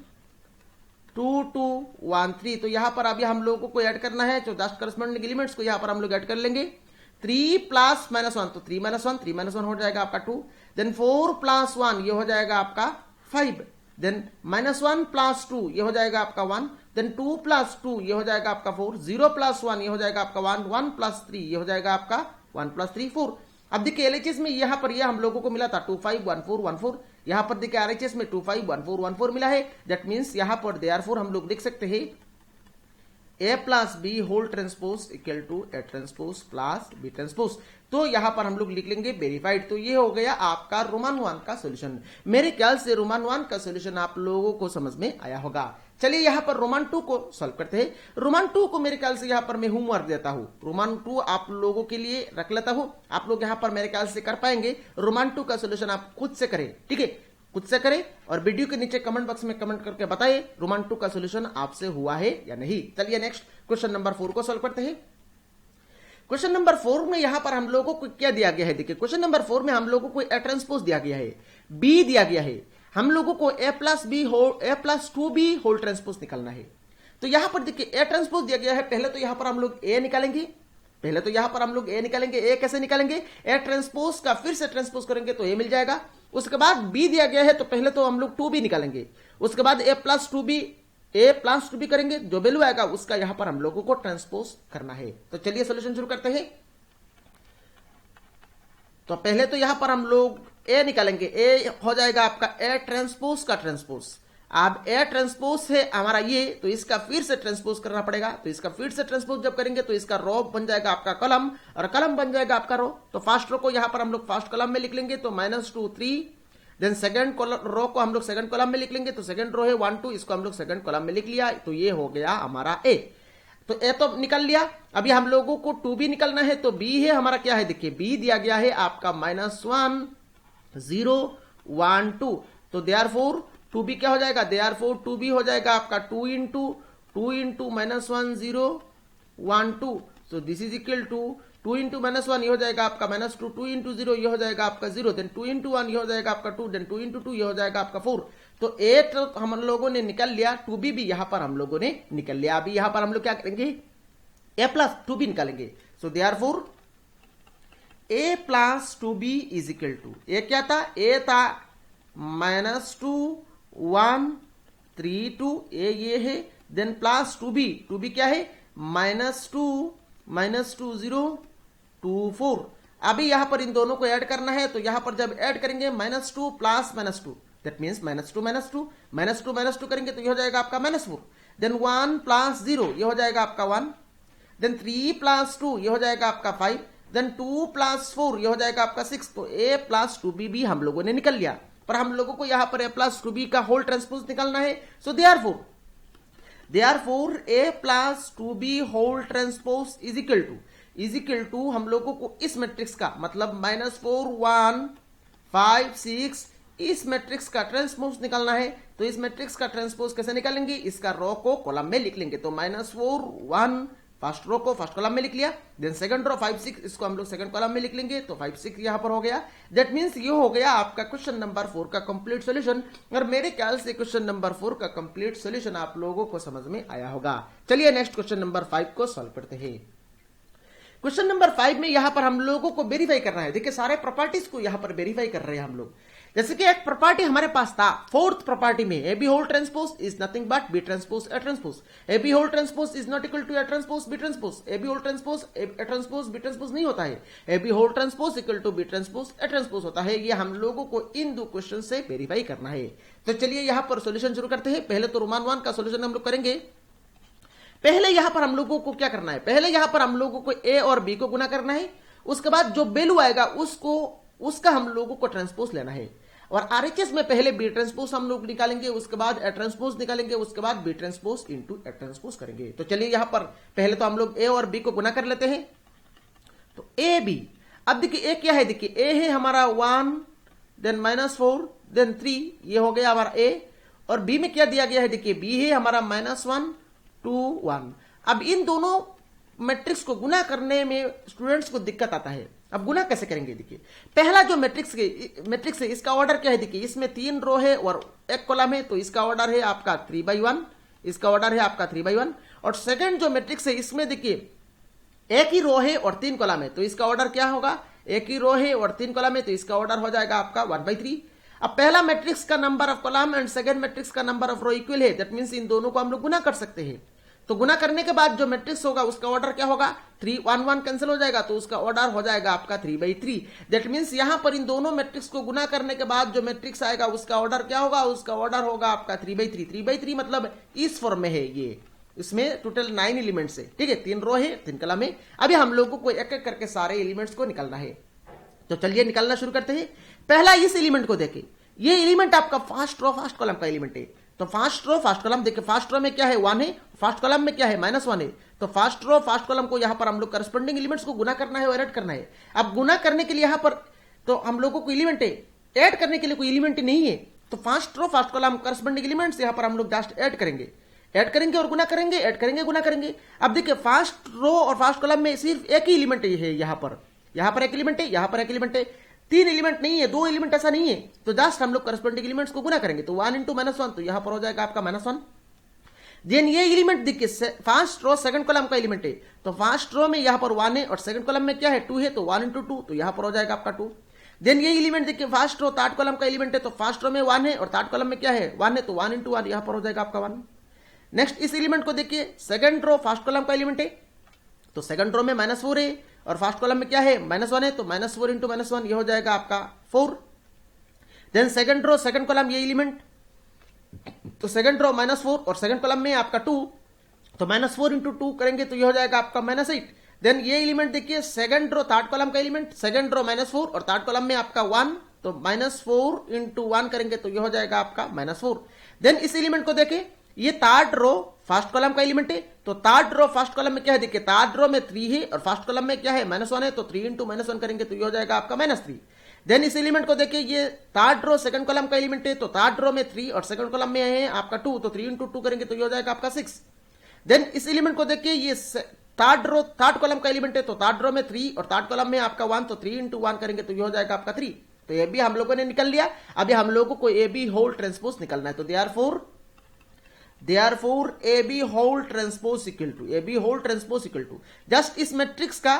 2 2 1 3, तो यहां पर अभी हम लोगों को ऐड करना है, तो जस्ट करस्पॉन्डिंग एलिमेंट्स को यहां पर हम लोग ऐड कर लेंगे। 3 प्लस -1, तो 3 -1 हो जाएगा आपका 2, देन 4 प्लस 1 ये हो जाएगा आपका 5, देन -1 प्लस 2 ये हो जाएगा आपका 1, देन 2 प्लस 2 ये हो जाएगा आपका 4, 0 प्लस 1 ये हो जाएगा आपका 1, 1 प्लस 3 ये हो जाएगा आपका 1 प्लस 3 4। अब देखिए LHS में यहां पर हम लोगों को मिला था 2 5 1 4 1 4, यहां पर देखिए RHS में 2 5 1 4 1 4 मिला है, दैट मीन्स यहां पर देयरफॉर हम लोग लिख सकते हैं A plus B whole transpose equal to A transpose plus B transpose. तो यहां पर हम लोग लिख लेंगे वेरीफाइड। तो ये हो गया आपका रोमन 1 का सॉल्यूशन। मेरे ख्याल से रोमन 1 का सॉल्यूशन आप लोगों को समझ में आया होगा। चलिए यहां पर रोमन 2 को सॉल्व करते हैं। रोमन 2 को मेरे ख्याल से यहां पर मैं होमवर्क देता हूं, रोमन 2 आप लोगों के लिए रख लेता हूं, आप लोग यहां पर मेरे ख्याल से कर पाएंगे। रोमन 2 का सॉल्यूशन आप खुद से करें, ठीक है, खुद से करें और वीडियो के नीचे कमेंट बॉक्स में कमेंट करके बताइए रोमन 2 का सॉल्यूशन आपसे हुआ है या नहीं। चलिए नेक्स्ट क्वेश्चन नंबर 4 को सॉल्व करते हैं। क्वेश्चन नंबर 4 में यहां पर हम लोगों को क्या दिया गया है, देखिए क्वेश्चन नंबर 4 में हम लोगों को A ट्रांसपोज दिया गया है, B दिया गया है, हम लोगों को A plus 2B whole transpose निकालना है। तो यहां पर देखिए A ट्रांसपोज दिया गया है, पहले तो यहां पर हम लोग A निकालेंगे, A कैसे निकालेंगे, A ट्रांसपोज का फिर से ट्रांसपोज करेंगे तो A मिल जाएगा। उसके बाद B दिया गया है तो पहले तो हम लोग 2B निकालेंगे, उसके बाद A प्लस 2B करेंगे, जो वैल्यू आएगा उसका यहां पर हम लोगों को ट्रांसपोज करना है। तो चलिए सॉल्यूशन शुरू करते हैं। तो पहले तो यहां पर हम लोग A निकालेंगे, A हो जाएगा आपका A ट्रांसपोज का ट्रांसपोज। अब A ट्रांसपोज है हमारा ये, तो इसका फिर से ट्रांसपोज करना पड़ेगा। तो इसका फिर से ट्रांसपोज जब करेंगे तो इसका रो बन जाएगा आपका कॉलम और कॉलम बन जाएगा आपका रो। तो फर्स्ट रो को यहां पर हम लोग फर्स्ट कॉलम में लिख लेंगे, तो -2 3, देन सेकंड रो को हम लोग सेकंड कॉलम में लिख लेंगे, तो सेकंड रो है 1 2, इसको हम लोग सेकंड कॉलम में लिख लिया। तो ये हो गया हमारा A। तो A तो निकल लिया। अभी हम लोगों को 2B निकलना है, तो B है हमारा क्या है, देखिए B दिया गया है आपका -1 0 1 2। तो देयरफॉर 2B क्या हो जाएगा, देयरफॉर 2B हो जाएगा आपका 2 into -1 0 1 2। So this is equal to 2 into -1 ये हो जाएगा आपका -2, 2 इंटू 0 ये हो जाएगा आपका 0, देन 2 इंटू 1 ये हो जाएगा आपका 2, देन 2 इंटू 2 ये हो जाएगा आपका 4। तो A तो हम लोगों ने निकल लिया, 2B भी यहां पर हम लोगों ने निकल लिया। अभी यहां पर हम लोग क्या करेंगे, A प्लस 2B निकालेंगे। So therefore A plus 2B is equal to, A क्या था, A था -2 1 3 2, A ये है, देन प्लस 2B क्या है, -2 0 2 4। अभी यहां पर इन दोनों को ऐड करना है, तो यहां पर जब ऐड करेंगे -2 प्लस -2, दैट मीन्स -2 करेंगे तो ये हो जाएगा आपका -4, देन 1 प्लस 0 ये हो जाएगा आपका 1, देन 3 प्लस 2 ये हो जाएगा आपका 5, देन 2 प्लस 4 ये हो जाएगा आपका 6। तो A प्लस 2B भी हम लोगों ने निकल लिया, पर हम लोगों को यहां पर A प्लस 2B का होल ट्रांसपोज निकालना है। So therefore A plus 2B whole transpose is equal to हम लोगों को इस मैट्रिक्स का मतलब -4 1 5 6 इस मैट्रिक्स का ट्रांसपोज निकालना है। तो इस मैट्रिक्स का ट्रांसपोज कैसे निकालेंगे, इसका रो को कॉलम में लिख लेंगे। तो -4 1 फर्स्ट रो को फर्स्ट कॉलम में लिख लिया, देन सेकंड रो 5 6 इसको हम लोग सेकंड कॉलम में लिख लेंगे, तो 5 6 यहां पर हो गया। दैट मींस ये हो गया आपका क्वेश्चन नंबर 4 का कंप्लीट सॉल्यूशन। और मेरे ख्याल से क्वेश्चन नंबर 4 का कंप्लीट सॉल्यूशन आप लोगों को समझ में आया होगा। चलिए नेक्स्ट क्वेश्चन नंबर 5 को सॉल्व करते हैं। क्वेश्चन नंबर 5 में यहां पर हम लोगों को वेरीफाई करना है। देखिए सारे प्रॉपर्टीज को यहां पर वेरीफाई कर रहे हैं हम लोग। जैसे कि एक प्रॉपर्टी हमारे पास था, फोर्थ प्रॉपर्टी में A B whole transpose is nothing but B transpose A transpose, A B whole transpose is not equal to A transpose B transpose, A B whole transpose A transpose B transpose नहीं होता है, A B whole transpose equal to B transpose A transpose होता है। ये हम लोगों को इन दो क्वेश्चन से वेरीफाई करना है। तो चलिए यहां पर सोल्यूशन शुरू करते हैं। पहले तो रोमान 1 का सोल्यूशन हम लोग करेंगे। पहले यहां पर हम लोगों को क्या करना है, पहले यहां पर हम लोगों को ए और बी को गुना करना है, उसके बाद जो वैल्यू आएगा उसका हम लोगों को ट्रांसपोज लेना है। और आरएचएस में पहले बी ट्रांसपोज हम लोग निकालेंगे, उसके बाद ए ट्रांसपोज निकालेंगे, उसके बाद B transpose into A transpose करेंगे। तो चलिए यहां पर पहले तो हम लोग ए और बी को गुना कर लेते हैं। तो ए बी, अब देखिए ए क्या है, देखिए ए है हमारा 1 देन -4 देन 3, ये हो गया हमारा ए। और बी में क्या दिया गया है, देखिए बी है हमारा -1 2 1। अब इन दोनों मैट्रिक्स को गुना करने में स्टूडेंट्स को दिक्कत आता है। अब गुना कैसे करेंगे, देखिए पहला जो मैट्रिक्स है इसका ऑर्डर क्या है, देखिए इसमें 3 रो है और 1 कॉलम है, तो इसका ऑर्डर है आपका 3/1, इसका ऑर्डर है आपका 3/1। और सेकंड जो मैट्रिक्स है इसमें देखिए एक ही रो है और 3 कॉलम है, तो इसका ऑर्डर क्या होगा, एक ही रो है और 3 कॉलम है, तो इसका ऑर्डर हो जाएगा आपका 1/3। अब पहला मैट्रिक्स का number of column and second matrix का नंबर ऑफ रो इक्वल है, दैट मींस इन दोनों को हम लोग गुना कर सकते हैं। तो गुना करने के बाद जो मैट्रिक्स होगा उसका ऑर्डर क्या होगा, 3 1 1 कैंसिल हो जाएगा, तो उसका ऑर्डर हो जाएगा आपका 3/3। दैट मींस यहां पर इन दोनों मैट्रिक्स को गुना करने के बाद जो मैट्रिक्स आएगा उसका ऑर्डर क्या होगा, उसका ऑर्डर होगा आपका 3/3। 3/3 मतलब इस फॉर्म में है, ये इसमें टोटल 9 एलिमेंट्स है, ठीक है, 3 रो है 3 कॉलम है। अभी हम लोगों को एक एक करके सारे एलिमेंट्स को निकालना है। तो चलिए निकालना शुरू करते हैं। पहला इस एलिमेंट को देखें, ये एलिमेंट आपका फर्स्ट रो फर्स्ट कॉलम का एलिमेंट है। तो फर्स्ट रो फर्स्ट कॉलम देखिए, फर्स्ट रो में क्या है 1 है, फर्स्ट कॉलम में क्या है -1 है। तो फर्स्ट रो फर्स्ट कॉलम को यहां पर हम लोग करस्पॉन्डिंग एलिमेंट्स को गुना करना है और ऐड करना है। अब गुना करने के लिए यहां पर तो हम लोगों को एलिमेंट है, ऐड करने के लिए कोई एलिमेंट नहीं है। तो first row first column corresponding elements यहां पर हम लोग जस्ट ऐड करेंगे और गुना करेंगे, ऐड करेंगे गुना करेंगे। अब देखिए फर्स्ट रो और फर्स्ट कॉलम में सिर्फ एक ही एलिमेंट है, यहां पर एक एलिमेंट है, यहां पर एक एलिमेंट है, 3 एलिमेंट नहीं है, 2 एलिमेंट ऐसा नहीं है। तो जस्ट हम लोग करस्पॉन्डिंग एलिमेंट्स को गुना करेंगे, तो 1 × -1, तो यहां पर हो जाएगा आपका -1। देन ये एलिमेंट देखिए फर्स्ट रो सेकंड कॉलम का एलिमेंट है, तो फर्स्ट रो में यहां पर 1 है और सेकंड कॉलम में क्या है 2 है, तो 1 × 2, तो यहां पर हो जाएगा आपका 2। देन ये एलिमेंट देखिए फर्स्ट रो थर्ड कॉलम का एलिमेंट है, तो फर्स्ट रो में 1 है और थर्ड कॉलम में क्या है 1 है, तो 1 × 1 यहां पर हो जाएगा आपका 1। नेक्स्ट इस एलिमेंट को देखिए, सेकंड रो फर्स्ट कॉलम का एलिमेंट है, तो सेकंड रो में -4 है और फर्स्ट कॉलम में क्या है -1 है, तो -4 × -1 ये हो जाएगा आपका 4। Then second row second column ये एलिमेंट, तो सेकंड रो -4 और सेकंड कॉलम में आपका 2, तो -4 × 2 करेंगे तो ये हो जाएगा आपका -8। देन ये एलिमेंट देखिए सेकंड रो थर्ड कॉलम का एलिमेंट, सेकंड रो -4 और थर्ड कॉलम में आपका 1, तो -4 × 1 करेंगे तो ये हो जाएगा आपका -4। देन इस एलिमेंट को देखें, ये थर्ड रो फर्स्ट कॉलम का एलिमेंट है, तो थर्ड रो फर्स्ट कॉलम में क्या है, देखिए थर्ड रो में 3 है और फर्स्ट कॉलम में क्या है -1 है, तो 3 × -1 करेंगे तो ये हो जाएगा आपका -3। देन इस एलिमेंट को देखिए, ये थर्ड रो सेकंड कॉलम का एलिमेंट है, तो थर्ड रो में 3 और सेकंड कॉलम में है आपका 2, तो 3 × 2 करेंगे तो ये हो जाएगा आपका 6। देन इस एलिमेंट को देखिए, ये थर्ड रो थर्ड कॉलम का एलिमेंट है, तो थर्ड रो में 3 और थर्ड कॉलम में आपका 1, तो 3 × 1 करेंगे तो ये हो जाएगा आपका 3। तो ये भी हम लोगों ने निकल लिया। अभी हम लोगों को ए बी होल ट्रांसपोज निकलना है, तो therefore AB whole transpose equal to just इस मैट्रिक्स का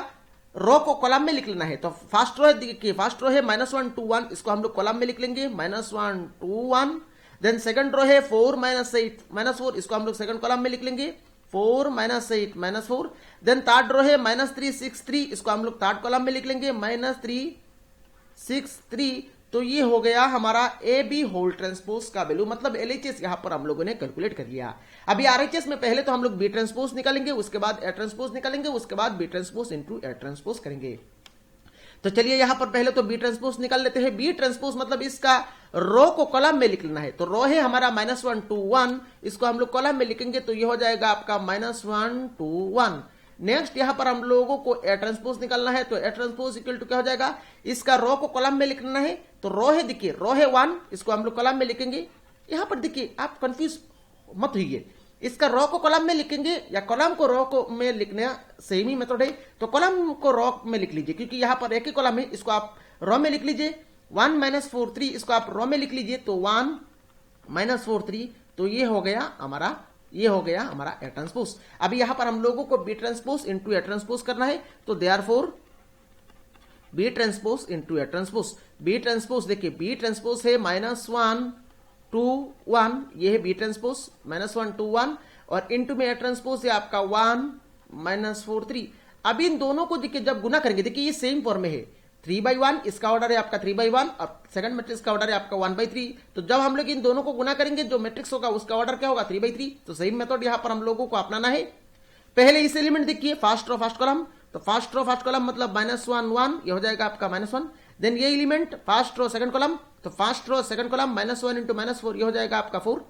रो को कॉलम में लिख लेना है। तो फर्स्ट रो है देखिए, फर्स्ट रो है -1 2 1, इसको हम लोग कॉलम में लिख लेंगे -1 2 1। देन सेकंड रो है 4 -8 -4, इसको हम लोग सेकंड कॉलम में लिख लेंगे 4 -8 -4। देन थर्ड रो है -3 6 3, इसको हम लोग थर्ड कॉलम में लिख लेंगे -3 6 3। तो ये हो गया हमारा ए बी होल ट्रांसपोज का वैल्यू, मतलब एलएचएस यहां पर हम लोगों ने कैलकुलेट कर लिया। अभी आरएचएस में पहले तो हम लोग बी ट्रांसपोज निकालेंगे, उसके बाद ए ट्रांसपोज निकालेंगे, उसके बाद B transpose into A transpose करेंगे। तो चलिए यहां पर पहले तो बी ट्रांसपोज निकाल लेते हैं। बी ट्रांसपोज मतलब इसका रो को कॉलम में लिख लेना है, तो रो है हमारा -1 2 1, इसको हम लोग कॉलम में लिखेंगे तो ये हो जाएगा आपका -1 2 1। नेक्स्ट यहां पर हम लोगों को ए ट्रांसपोज निकालना है, तो ए ट्रांसपोज इक्वल टू क्या हो जाएगा, इसका रो को कॉलम में लिखना है, तो रो है देखिए रो है 1, इसको हम लोग कॉलम में लिखेंगे। यहां पर देखिए आप कंफ्यूज मत होइए, इसका रो को कॉलम में लिखेंगे या कॉलम को रो को में लिखने सेम ही मेथड है। तो कॉलम को रो में लिख लीजिए, क्योंकि यहां पर एक ही कॉलम है, इसको आप रो में लिख लीजिए। 1 - 4 3 इसको आप रो में लिख लीजिए, तो 1 - 4 3, तो ये हो गया हमारा ए ट्रांसपोज। अभी यहां पर हम लोगों को B transpose into A transpose करना है, तो therefore B transpose into A transpose. B transpose देखिए, बी ट्रांसपोज है -1 2 1, ये है बी ट्रांसपोज -1 2 1, और इंटू में ए ट्रांसपोज है आपका 1 - 4 3। अब इन दोनों को देखिए जब गुना करेंगे, देखिए ये सेम फॉर्म में है, 3/1 इसका ऑर्डर है आपका 3/1, और सेकंड मैट्रिक्स का ऑर्डर है आपका 1/3। तो जब हम लोग इन दोनों को गुना करेंगे, जो मैट्रिक्स होगा उसका ऑर्डर क्या होगा 3/3। तो सेम मेथड यहां पर हम लोगों को अपनाना है। पहले इस एलिमेंट देखिए, फर्स्ट रो फर्स्ट कॉलम, तो फर्स्ट रो फर्स्ट कॉलम मतलब -1 1, ये हो जाएगा आपका -1। देन ये element first row second column, तो first row second column -1 into -4, ये हो जाएगा आपका 4।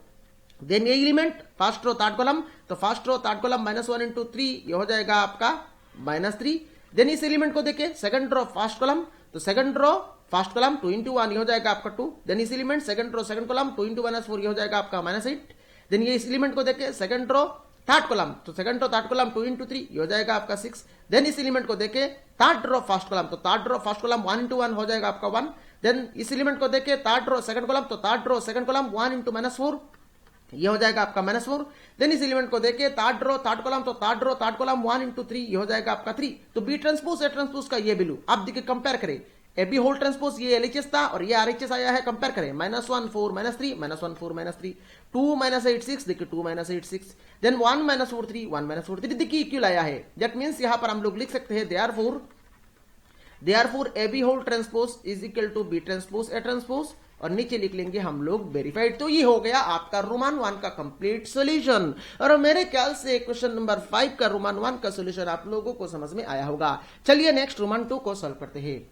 देन ये element first row third column, तो first row third column -1 into 3, ये हो जाएगा आपका -3। देन इस एलिमेंट को देखे सेकंड रो फर्स्ट कॉलम, तो second row first column 2 into 1, ये हो जाएगा आपका 2। देन इस element second row second column 2 into -4, ये हो जाएगा आपका -8। देन ये इस एलिमेंट को देखे सेकंड रो थर्ड कॉलम, तो second row third column 2 into 3, ये हो जाएगा आपका 6। देन इस एलिमेंट को देखे थर्ड रो फर्स्ट कॉलम, तो third row first column 1 into 1 हो जाएगा आपका 1। देन इस एलिमेंट को देखे थर्ड रो सेकंड कॉलम, तो third row second column 1 into -4, ये हो जाएगा आपका -4। देन इस एलिमेंट को देखे थर्ड रो थर्ड कॉलम, तो third row third column 1 into 3, ये हो जाएगा आपका 3। तो बी ट्रांसपोज ए ट्रांसपोज का ये वैल्यू आप देखिए कंपेयर करें, ए बी होल ट्रांसपोज ये एलएचएस था और ये आरएचएस आया है, कंपेयर करें -1 4 -3 -1 4 -3 2 -8 6, देखिए 2 -8 6। देन 1 -4 3 1 -4 3, देखिए इक्वल आया है। दैट मींस यहां पर हम लोग लिख सकते हैं therefore A B whole transpose is equal to B transpose A transpose, और नीचे लिख लेंगे हम लोग वेरीफाइड। तो ये हो गया आपका रोमान 1 का कंप्लीट सॉल्यूशन। और मेरे ख्याल से क्वेश्चन नंबर 5 का रोमान 1 का सॉल्यूशन आप लोगों को समझ में आया होगा। चलिए नेक्स्ट रोमान 2 को सॉल्व करते हैं।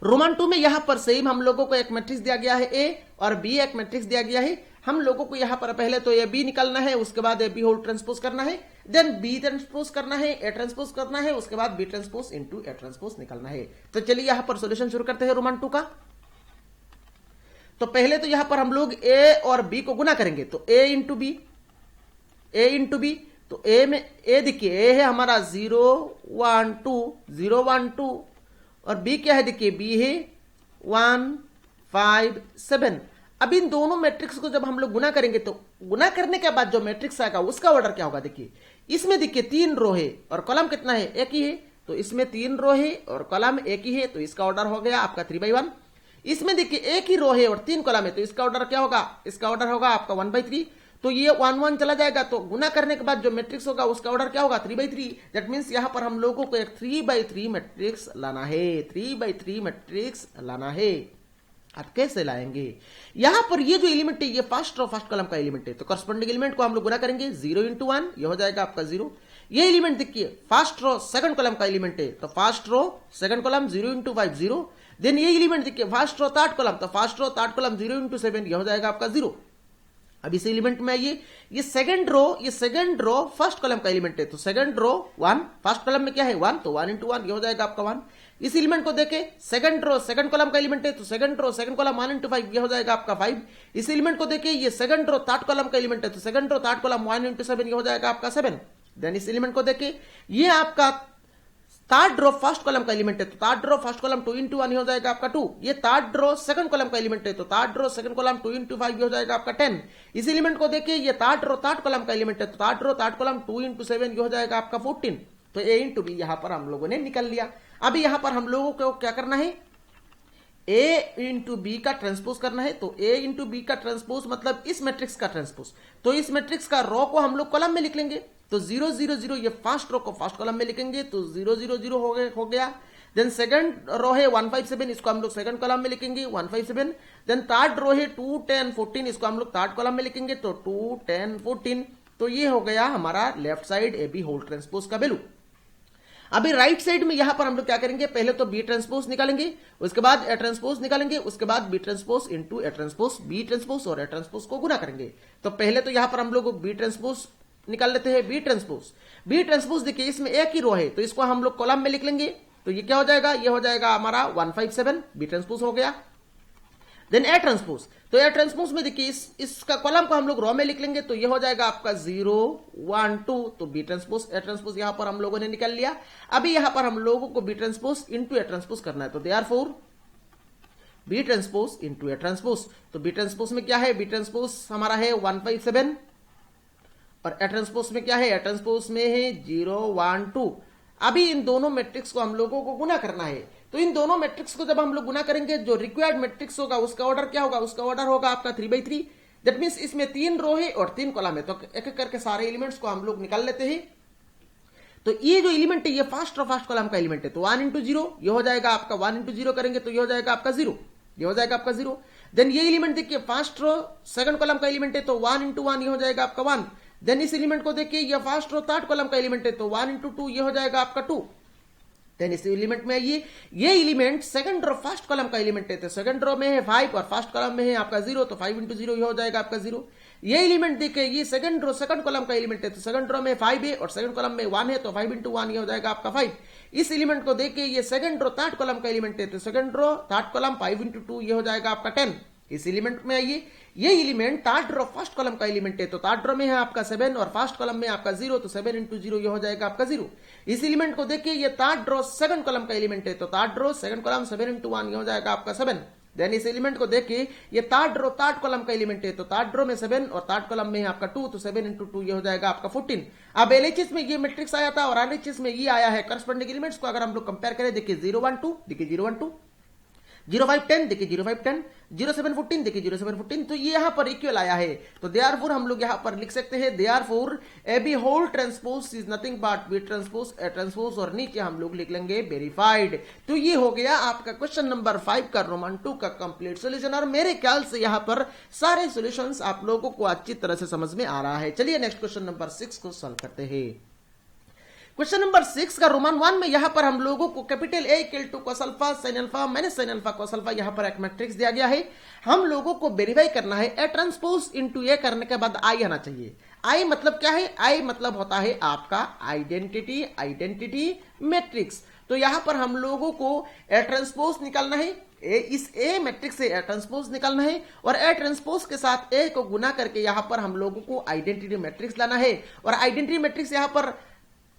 रोमान 2 में यहां पर सेम हम लोगों को एक मैट्रिक्स दिया गया है ए और बी, एक मैट्रिक्स दिया गया है। हम लोगों को यहां पर पहले तो ए बी निकालना है, उसके बाद ए बी होल ट्रांसपोज करना है, देन बी ट्रांसपोज करना है, ए ट्रांसपोज करना है, उसके बाद B transpose into A transpose निकालना है। तो चलिए यहां पर सॉल्यूशन शुरू करते हैं रोमान 2 का। तो पहले तो यहां पर हम लोग ए और बी को गुना करेंगे, तो ए इंटू बी, तो ए में ए देखिए ए है हमारा 0 1 2 और बी क्या है देखिए बी है 1 5 7। अब इन दोनों मैट्रिक्स को जब हम लोग गुना करेंगे, तो गुना करने के बाद जो मैट्रिक्स आएगा उसका ऑर्डर क्या होगा, देखिए इसमें देखिए 3 रो है और कॉलम कितना है, एक ही है, तो इसमें 3 रो है और कॉलम एक ही है, तो इसका ऑर्डर हो गया आपका 3/1। इसमें देखिए एक ही रो है और 3 कॉलम है, तो इसका ऑर्डर क्या होगा, इसका ऑर्डर होगा आपका 1/3। तो ये 1 1 चला जाएगा, तो गुना करने के बाद जो मैट्रिक्स होगा उसका ऑर्डर क्या होगा 3/3। दैट मींस यहां पर हम लोगों को एक 3/3 मैट्रिक्स लाना है, 3/3 मैट्रिक्स लाना है। अब कैसे लाएंगे, यहां पर ये जो एलिमेंट है ये फर्स्ट रो फर्स्ट कॉलम का एलिमेंट है, तो करस्पॉन्डिंग एलिमेंट को हम लोग गुना करेंगे 0 इंटू 1, ये हो जाएगा आपका 0। ये एलिमेंट देखिए फर्स्ट रो सेकंड कॉलम का एलिमेंट है, तो first row second column 0 into 5 0। Then ये एलिमेंट देखिए फर्स्ट रो थर्ड कॉलम, तो first row third column 0 into 7, ये हो जाएगा आपका 0। अब इस एलिमेंट में ये सेकंड रो फर्स्ट कॉलम का एलिमेंट है, तो सेकंड रो 1 फर्स्ट कॉलम में क्या है 1, तो 1 इंटू 1, ये हो जाएगा आपका 1। इस एलिमेंट को देखे सेकंड रो सेकंड कॉलम का एलिमेंट है, तो second row second column 1 into 5, ये हो जाएगा आपका 5। इस एलिमेंट को देखे ये सेकंड रो थर्ड कॉलम का एलिमेंट है, तो second row third column 1 into 7, ये हो जाएगा आपका 7। देन इस एलिमेंट को देखे ये आपका थर्ड रो फर्स्ट कॉलम का एलिमेंट है, तो third row first column 2 into 1 हो जाएगा आपका 2। ये थर्ड रो सेकंड कॉलम का एलिमेंट है, तो third row second column 2 into 5 हो जाएगा आपका 10। इस एलिमेंट को देखिए ये थर्ड रो थर्ड कॉलम का एलिमेंट है, तो third row third column 2 into 7 हो जाएगा आपका 14। तो ए इंटू बी यहां पर हम लोगों ने निकल लिया। अभी यहां पर हम लोगों को क्या करना है, ए इंटू बी का ट्रांसपोज करना है। तो ए इंटू बी का ट्रांसपोज मतलब इस मैट्रिक्स का ट्रांसपोज, तो इस मैट्रिक्स का रो को हम लोग कॉलम में लिख लेंगे, तो 0 0 0 ये फर्स्ट रो को फर्स्ट कॉलम में लिखेंगे, तो 0 0 0 हो गया। देन सेकंड रो है 1 5 7, इसको हम लोग सेकंड कॉलम में लिखेंगे 1 5 7। देन थर्ड रो है 2 10 14, इसको हम लोग थर्ड कॉलम में लिखेंगे, तो 2 10 14। तो ये हो गया हमारा left side A B whole transpose का वैल्यू। अभी राइट साइड में यहां पर हम लोग क्या करेंगे, पहले तो बी ट्रांसपोज निकालेंगे, उसके बाद ए ट्रांसपोज निकालेंगे, उसके बाद B transpose into A transpose, B transpose और ए ट्रांसपोज को गुना करेंगे। तो पहले तो यहां पर हम लोग बी ट्रांसपोज निकाल लेते हैं। बी ट्रांसपोज देखिए इसमें एक ही रो है, तो इसको हम लोग कॉलम में लिख लेंगे, तो ये क्या हो जाएगा, ये हो जाएगा हमारा 1 5 7 बी ट्रांसपोज हो गया। देन ए ट्रांसपोज, तो ए ट्रांसपोज में देखिए इसका कॉलम को हम लोग रो में लिख लेंगे तो ये हो जाएगा आपका 0 1 2, तो बी ट्रांसपोज ए ट्रांसपोज यहां पर हम लोगों ने निकाल लिया। अभी यहां पर हम लोगों को B transpose into A transpose करना है, तो therefore B transpose into A transpose, तो बी ट्रांसपोज में क्या है, बी ट्रांसपोज हमारा है 157 और ए ट्रांसपोज में क्या है, ए ट्रांसपोज में है 0 1 2। अभी इन दोनों मैट्रिक्स को हम लोगों को गुना करना है, तो इन दोनों मैट्रिक्स को जब हम लोग गुना करेंगे जो रिक्वायर्ड मैट्रिक्स होगा उसका ऑर्डर क्या होगा, उसका ऑर्डर होगा आपका 3/3। दैट मींस इसमें 3 रो है और 3 कॉलम है, तो एक एक करके सारे एलिमेंट्स को हम लोग निकाल लेते हैं। तो ये जो एलिमेंट है ये फर्स्ट और फर्स्ट कॉलम का एलिमेंट है, तो 1 इंटू 0 ये हो जाएगा आपका, 1 इंटू 0 करेंगे तो ये हो जाएगा आपका 0, ये हो जाएगा आपका 0। देन ये एलिमेंट देखिए फर्स्ट रो सेकंड कॉलम का एलिमेंट है, तो 1 इंटू 1 ये हो जाएगा आपका 1। देन इस एलिमेंट को देखिए ये फर्स्ट रो थर्ड कॉलम का एलिमेंट है, तो 1 इंटू 2 ये हो जाएगा आपका 2। देन इस एलिमेंट में ये element second row first column का एलिमेंट है, तो सेकंड रो में है 5 और फर्स्ट कॉलम में है आपका 0, तो 5 इंटू 0 ये हो जाएगा आपका 0। ये एलिमेंट देखिए ये सेकंड रो सेकंड कॉलम का एलिमेंट है, तो सेकंड रो में 5 है और सेकंड कॉलम में 1 है, तो 5 इंटू 1 ये हो जाएगा आपका 5। इस एलिमेंट को देखिए ये सेकंड रो थर्ड कॉलम का एलिमेंट है, तो second row third column 5 into 2 ये हो जाएगा आपका 10। इस एलिमेंट में आइए, ये element third row first column का एलिमेंट है, तो थर्ड रो में है आपका 7 और फर्स्ट कॉलम में आपका 0, तो 7 इंटू 0 ये हो जाएगा आपका 0। इस एलिमेंट को देखिए ये थर्ड रो सेकंड कॉलम का एलिमेंट है, तो third row second column 7 into 1 ये हो जाएगा आपका 7। देन इस एलिमेंट को देखिए ये थर्ड रो थर्ड कॉलम का एलिमेंट है, तो थर्ड रो में 7 और थर्ड कॉलम में है आपका 2, तो 7 इंटू 2 ये हो जाएगा आपका 14। अब एलएचएस में ये मैट्रिक्स आया था और आरएचएस में ये आया है, करस्पॉन्डिंग एलिमेंट्स को अगर हम लोग कंपेयर करें देखिए 0 1 2 देखिए 0 1 2, 0 5 10 देखिए 0 5 10, 0 7 14 देखिए 0 7 14, तो ये यहां पर इक्वल आया है। तो देयरफॉर हम लोग यहां पर लिख सकते हैं therefore A B whole transpose is nothing but B transpose A transpose, और नीचे हम लोग लिख लेंगे वेरीफाइड। तो ये हो गया आपका क्वेश्चन नंबर 5 का रोमन 2 का कंप्लीट सॉल्यूशन, और मेरे ख्याल से यहां पर सारे सॉल्यूशंस आप लोगों को अच्छी तरह से समझ में आ रहा है। चलिए नेक्स्ट क्वेश्चन नंबर 6 को सॉल्व करते हैं। क्वेश्चन नंबर 6 का रोमन 1 में यहां पर हम लोगों को capital A equal to cos alpha sin alpha minus sin alpha cos alpha यहां पर एक मैट्रिक्स दिया गया है। हम लोगों को वेरीफाई करना है ए ट्रांसपोज इनटू ए करने के बाद आई आना चाहिए। आई मतलब क्या है, आई मतलब होता है आपका आइडेंटिटी मैट्रिक्स। तो यहां पर हम लोगों को ए ट्रांसपोज निकालना है, इस ए मैट्रिक्स से ए ट्रांसपोज निकालना है और ए ट्रांसपोज के साथ ए को गुना करके यहां पर हम लोगों को आइडेंटिटी मैट्रिक्स लाना है। और आइडेंटिटी मैट्रिक्स यहां पर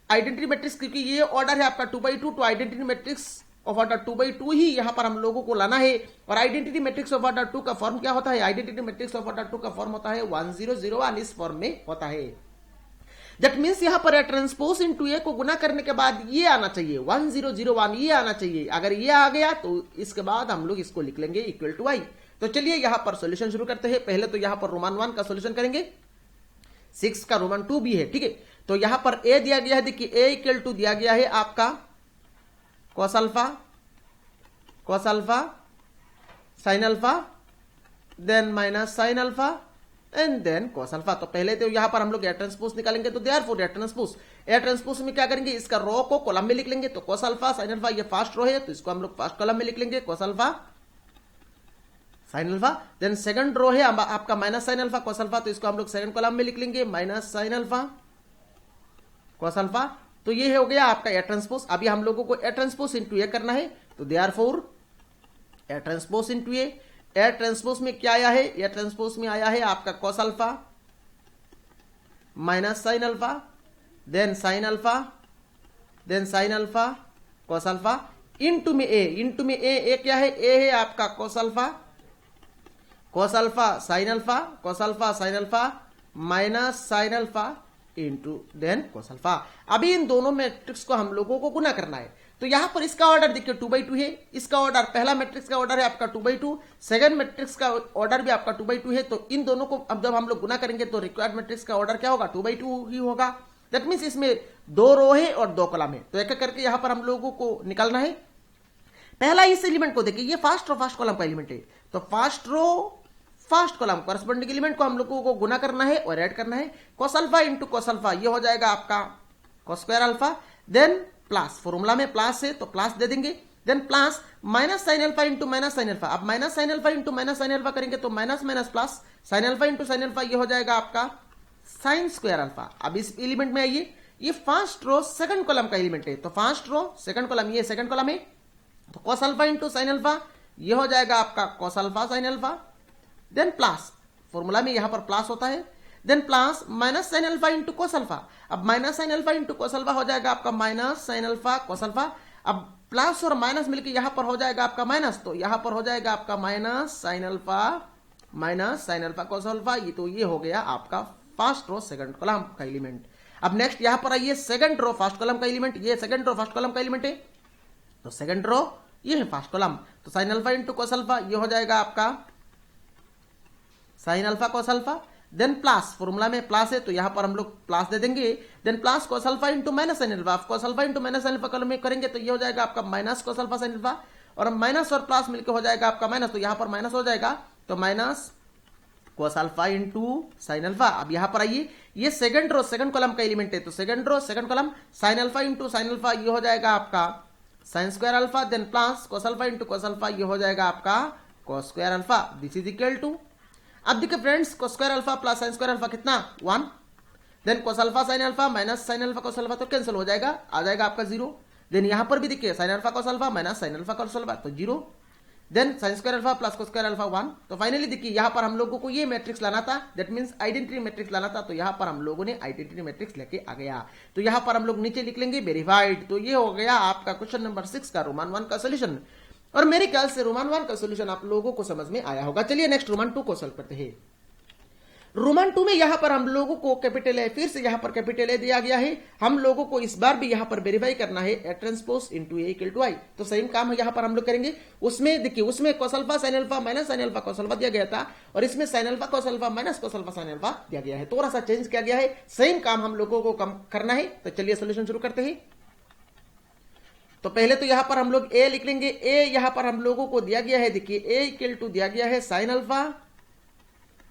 आइडेंटिटी मैट्रिक्स क्योंकि ये ऑर्डर है आपका 2/2, तो आइडेंटिटी मैट्रिक्स ऑफ ऑर्डर 2/2 ही यहां पर हम लोगों को लाना है। और आइडेंटिटी मैट्रिक्स ऑफ ऑर्डर 2 का फॉर्म क्या होता है, आइडेंटिटी मैट्रिक्स ऑफ ऑर्डर 2 का फॉर्म होता है 1 0 0 1, इस फॉर्म में होता है। दैट मींस यहां पर ट्रांसपोज इनटू ए को गुना करने के बाद ये आना चाहिए 1 0 0 1, ये आना चाहिए। अगर ये आ गया तो इसके बाद हम लोग इसको लिख लेंगे इक्वल टू आई। तो चलिए यहां पर सॉल्यूशन शुरू करते हैं। पहले तो यहां पर रोमन 1 का सॉल्यूशन करेंगे, 6 का रोमन 2 भी है, ठीक है। तो यहां पर ए दिया गया है, देखिए ए इक्वल टू दिया गया है आपका cos alpha sin alpha then minus sin alpha and then cos alpha. तो पहले तो यहां पर हम लोग ए ट्रांसपोज निकालेंगे, तो देयरफॉर ए ट्रांसपोज में क्या करेंगे, इसका रो को कॉलम में लिख लेंगे। तो cos अल्फा sin अल्फा ये फर्स्ट रो है, तो इसको हम लोग फर्स्ट कॉलम में लिख लेंगे cos alpha sin alpha. Then second row है आपका minus sin alpha cos alpha, तो इसको हम लोग सेकंड कॉलम में लिख लेंगे minus sin alpha cos alpha. तो ये हो गया आपका ए ट्रांसपोज। अभी हम लोगों को ए ट्रांसपोज इनटू ए करना है, तो therefore A transpose into A. A transpose में क्या आया है, ए ट्रांसपोज में आया है आपका cos alpha minus sin alpha then sin alpha then sin alpha cos alpha into में ए क्या है, ए है आपका cos alpha sin alpha minus sin alpha into then cos alpha. अभी इन दोनों मैट्रिक्स को हम लोगों को गुना करना है। तो यहां पर इसका ऑर्डर देखिए 2/2 है, इसका ऑर्डर पहला मैट्रिक्स का ऑर्डर है आपका 2/2, सेकंड मैट्रिक्स का ऑर्डर भी आपका 2/2 है। तो इन दोनों को अब जब हम लोग गुना करेंगे तो रिक्वायर्ड मैट्रिक्स का ऑर्डर क्या होगा, 2/2 ही होगा। दैट मींस इसमें 2 रो है और 2 कॉलम है, तो एक एक करके यहां पर हम लोगों को निकालना है। पहला इस एलिमेंट को देखिए, ये फर्स्ट रो फर्स्ट कॉलम का एलिमेंट है, तो first row first column corresponding element को हम लोगों को गुना करना है और ऐड करना है। cos alpha into cos alpha ये हो जाएगा आपका cos square alpha, then plus, formula में प्लस है तो प्लस दे देंगे, then plus minus sin alpha into minus sin alpha. अब minus sin alpha into minus sin alpha करेंगे तो minus minus plus sin alpha into sin alpha ये हो जाएगा आपका sin स्क्वायर अल्फा। अब इस एलिमेंट में आइए, ये फर्स्ट रो सेकंड कॉलम का एलिमेंट है, तो फर्स्ट रो सेकंड कॉलम, ये सेकंड कॉलम है, तो cos alpha into sin alpha ये हो जाएगा आपका cos alpha sine alpha, then plus, formula में यहां पर प्लस होता है, then plus minus sine alpha into cos alpha. अब minus sine alpha into cos alpha हो जाएगा आपका minus sine alpha cos alpha. अब प्लस और माइनस मिलकर यहां पर हो जाएगा आपका माइनस, तो यहां पर हो जाएगा आपका minus sine alpha cos alpha. ये तो ये हो गया आपका फर्स्ट रो सेकंड कॉलम का एलिमेंट। अब नेक्स्ट यहां पर आइए, सेकंड रो फर्स्ट कॉलम का एलिमेंट, ये सेकंड रो फर्स्ट कॉलम का एलिमेंट है, तो सेकंड रो ये है फर्स्ट कॉलम, तो sine alpha into cos alpha, ये हो जाएगा आपका sine alpha cos alpha. Then plus, formula में प्लस है तो यहां पर हम लोग प्लस दे देंगे, then plus cos alpha into minus sine alpha. Cos alpha into minus sine alpha column में करेंगे तो ये हो जाएगा आपका minus cos alpha sine alpha, और माइनस और प्लस मिलकर हो जाएगा आपका माइनस, तो यहां पर माइनस हो जाएगा, तो minus cos alpha into sine alpha. अब यहां पर आइए, ये सेकंड रो सेकंड कॉलम का एलिमेंट है, तो second row second column sine alpha into sine alpha, ये हो जाएगा आपका sine square alpha, then plus cos alpha into cos alpha, ये हो जाएगा आपका cos square alpha. This is equal to, अब देखिए friends, cos square alpha plus sine square alpha कितना 1, then cos alpha sine alpha minus sine alpha cos alpha, तो cancel हो जाएगा, आ जाएगा आपका 0। देन यहां पर भी देखिए sine alpha cos alpha minus sine alpha cos alpha, तो 0, then sine square alpha plus cos square alpha 1। तो फाइनली देखिए यहां पर हम लोगों को ये मैट्रिक्स लाना था, दैट मींस आइडेंटिटी मैट्रिक्स लाना था, तो यहां पर हम लोगों ने आइडेंटिटी मैट्रिक्स लेके आ गया। तो यहां पर हम लोग नीचे लिख लेंगे वेरीफाइड। तो ये हो गया आपका क्वेश्चन नंबर 6 का रोमान 1 का सोल्यूशन, और मेरे ख्याल से रोमान 1 का सोल्यूशन आप लोगों को समझ में आया होगा। चलिए नेक्स्ट रोमान 2 को सॉल्व करते हैं। रोमान 2 में यहां पर हम लोगों को कैपिटल ए, फिर से यहां पर कैपिटल ए दिया गया है, हम लोगों को इस बार भी यहां पर वेरीफाई करना है A transpose into A equal to I. तो सेम काम है यहां पर हम लोग करेंगे। उसमें देखिए, उसमें cos alpha sin alpha minus sin alpha cos alpha दिया गया था, और इसमें sin alpha cos alpha minus cos alpha sin alpha दिया गया है, थोड़ा सा चेंज किया गया है, सेम काम हम लोगों को कम करना है। तो चलिए सोल्यूशन शुरू करते हैं। तो पहले तो यहां पर हम लोग ए लिख लेंगे। ए यहां पर हम लोगों को दिया गया है, देखिए ए इक्वल टू दिया गया है sin alpha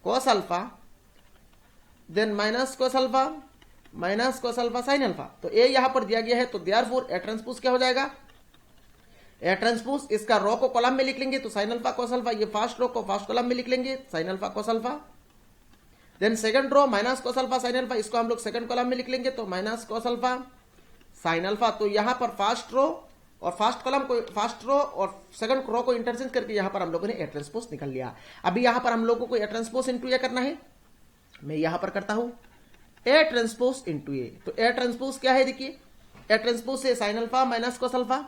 cos alpha, then minus cos alpha sin alpha. तो ए यहां पर दिया गया है, तो देयरफॉर ए ट्रांसपोज क्या हो जाएगा, ए ट्रांसपोज, इसका रो को कॉलम में लिख लेंगे, तो sin अल्फा cos अल्फा, ये फर्स्ट रो को फर्स्ट कॉलम में लिख लेंगे sin alpha cos alpha, then second row minus cos alpha sin alpha, इसको हम लोग सेकंड कॉलम में लिख लेंगे, तो minus cos alpha sin alpha. तो यहां पर फर्स्ट रो और फर्स्ट कॉलम को, फर्स्ट रो और सेकंड रो को इंटरचेंज करके यहां पर हम लोगों ने ए ट्रांसपोज निकाल लिया। अभी यहां पर हम लोगों को ए ट्रांसपोज इनटू ए करना है, मैं यहां पर करता हूं ए ट्रांसपोज इनटू ए। तो ए ट्रांसपोज क्या है, देखिए ए ट्रांसपोज से sin alpha minus cos alpha,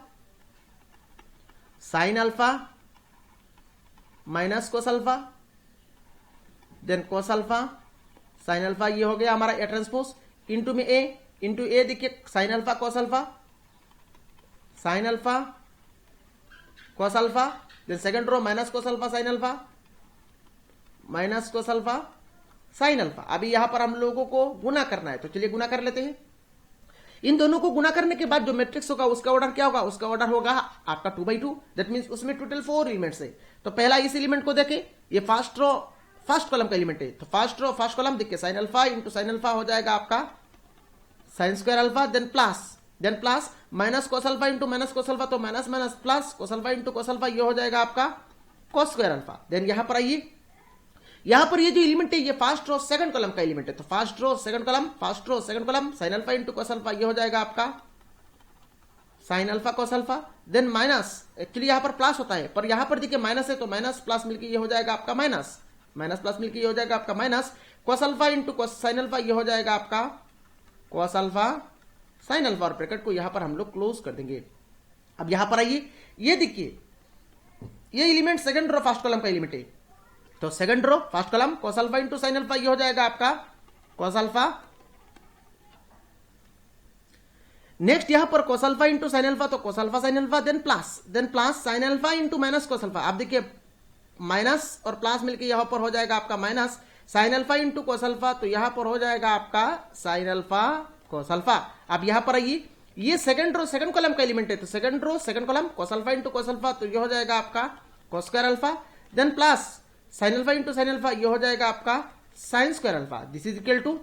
sin alpha minus cos alpha, then cos alpha sin alpha, ये हो गया हमारा ए ट्रांसपोज इनटू में ए, इनटू ए देखिए sin alpha cos alpha, sin alpha cos alpha, then second row minus cos alpha sin alpha minus cos alpha sin alpha. अभी यहां पर हम लोगों को गुना करना है, तो चलिए गुना कर लेते हैं। इन दोनों को गुना करने के बाद जो मैट्रिक्स होगा उसका ऑर्डर क्या होगा, उसका ऑर्डर होगा आपका 2/2, दैट मींस उसमें टोटल 4 एलिमेंट्स है। तो पहला इस एलिमेंट को देखें, ये फर्स्ट रो फर्स्ट कॉलम का एलिमेंट है, तो फर्स्ट रो फर्स्ट कॉलम देखिए sin alpha into sin alpha हो जाएगा आपका sin square alpha, then plus minus cos alpha into minus cos alpha, तो minus minus plus cos alpha into cos alpha, ये हो जाएगा आपका cos स्क्वायर अल्फा। देन यहां पर आइए, यहां पर ये जो एलिमेंट है ये फर्स्ट रो सेकंड कॉलम का एलिमेंट है, तो first row second column sin alpha into cos alpha, ये हो जाएगा आपका sin alpha cos alpha, then minus, actually यहां पर प्लस होता है पर यहां पर देखिए माइनस है, तो माइनस प्लस मिलकर ये हो जाएगा आपका माइनस प्लस मिलकर ये हो जाएगा आपका minus cos alpha into sin alpha, ये हो जाएगा आपका cos अल्फा sin अल्फा, और ब्रैकेट को यहां पर हम लोग क्लोज कर देंगे। अब यहां पर आइए, ये देखिए ये element second row first column का एलिमेंट है, तो second row first column cos alpha into sin alpha, ये हो जाएगा आपका cos अल्फा। नेक्स्ट यहां पर cos alpha into sin alpha, तो cos alpha sin alpha, then plus sin alpha into minus cos alpha. आप देखिए माइनस और प्लस मिलकर यहां पर हो जाएगा आपका minus sin alpha into cos alpha, तो यहां पर हो जाएगा आपका sin अल्फा cos अल्फा। अब यहां पर आइए, ये सेकंड रो सेकंड कॉलम का एलिमेंट है, तो second row second column cos alpha into cos alpha, तो ये हो जाएगा आपका cos square alpha, then plus sin alpha into sin alpha, ये हो जाएगा आपका sin square alpha. This is equal to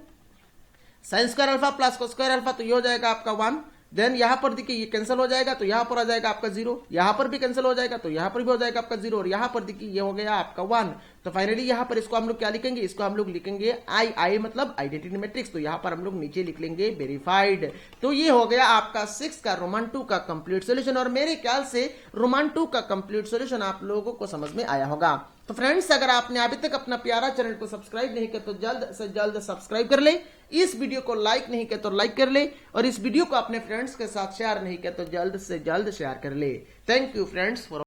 sin square alpha plus cos square alpha, तो ये हो जाएगा आपका 1, देन यहाँ पर देखिए ये कैंसिल हो जाएगा तो यहाँ पर आ जाएगा आपका 0, यहाँ पर भी कैंसिल हो जाएगा तो यहाँ पर भी हो जाएगा आपका 0, और यहाँ पर देखिए ये हो गया आपका 1। तो फाइनली यहाँ पर इसको हम लोग क्या लिखेंगे, इसको हम लोग लिखेंगे आई मतलब आइडेंटिटी मैट्रिक्स। तो यहाँ पर हम लोग नीचे लिख लेंगे वेरीफाइड। तो ये हो गया आपका 6 का रोमन 2 का कंप्लीट सोल्यूशन, और मेरे ख्याल से रोमन 2 का कंप्लीट सोल्यूशन आप लोगों को समझ में आया होगा। तो फ्रेंड्स, अगर आपने अभी तक अपना प्यारा चैनल को सब्सक्राइब नहीं किया तो जल्द से जल्द सब्सक्राइब कर ले, इस वीडियो को लाइक नहीं किया तो लाइक कर ले, और इस वीडियो को अपने फ्रेंड्स के साथ शेयर नहीं किया तो जल्द से जल्द शेयर कर ले। Thank you friends for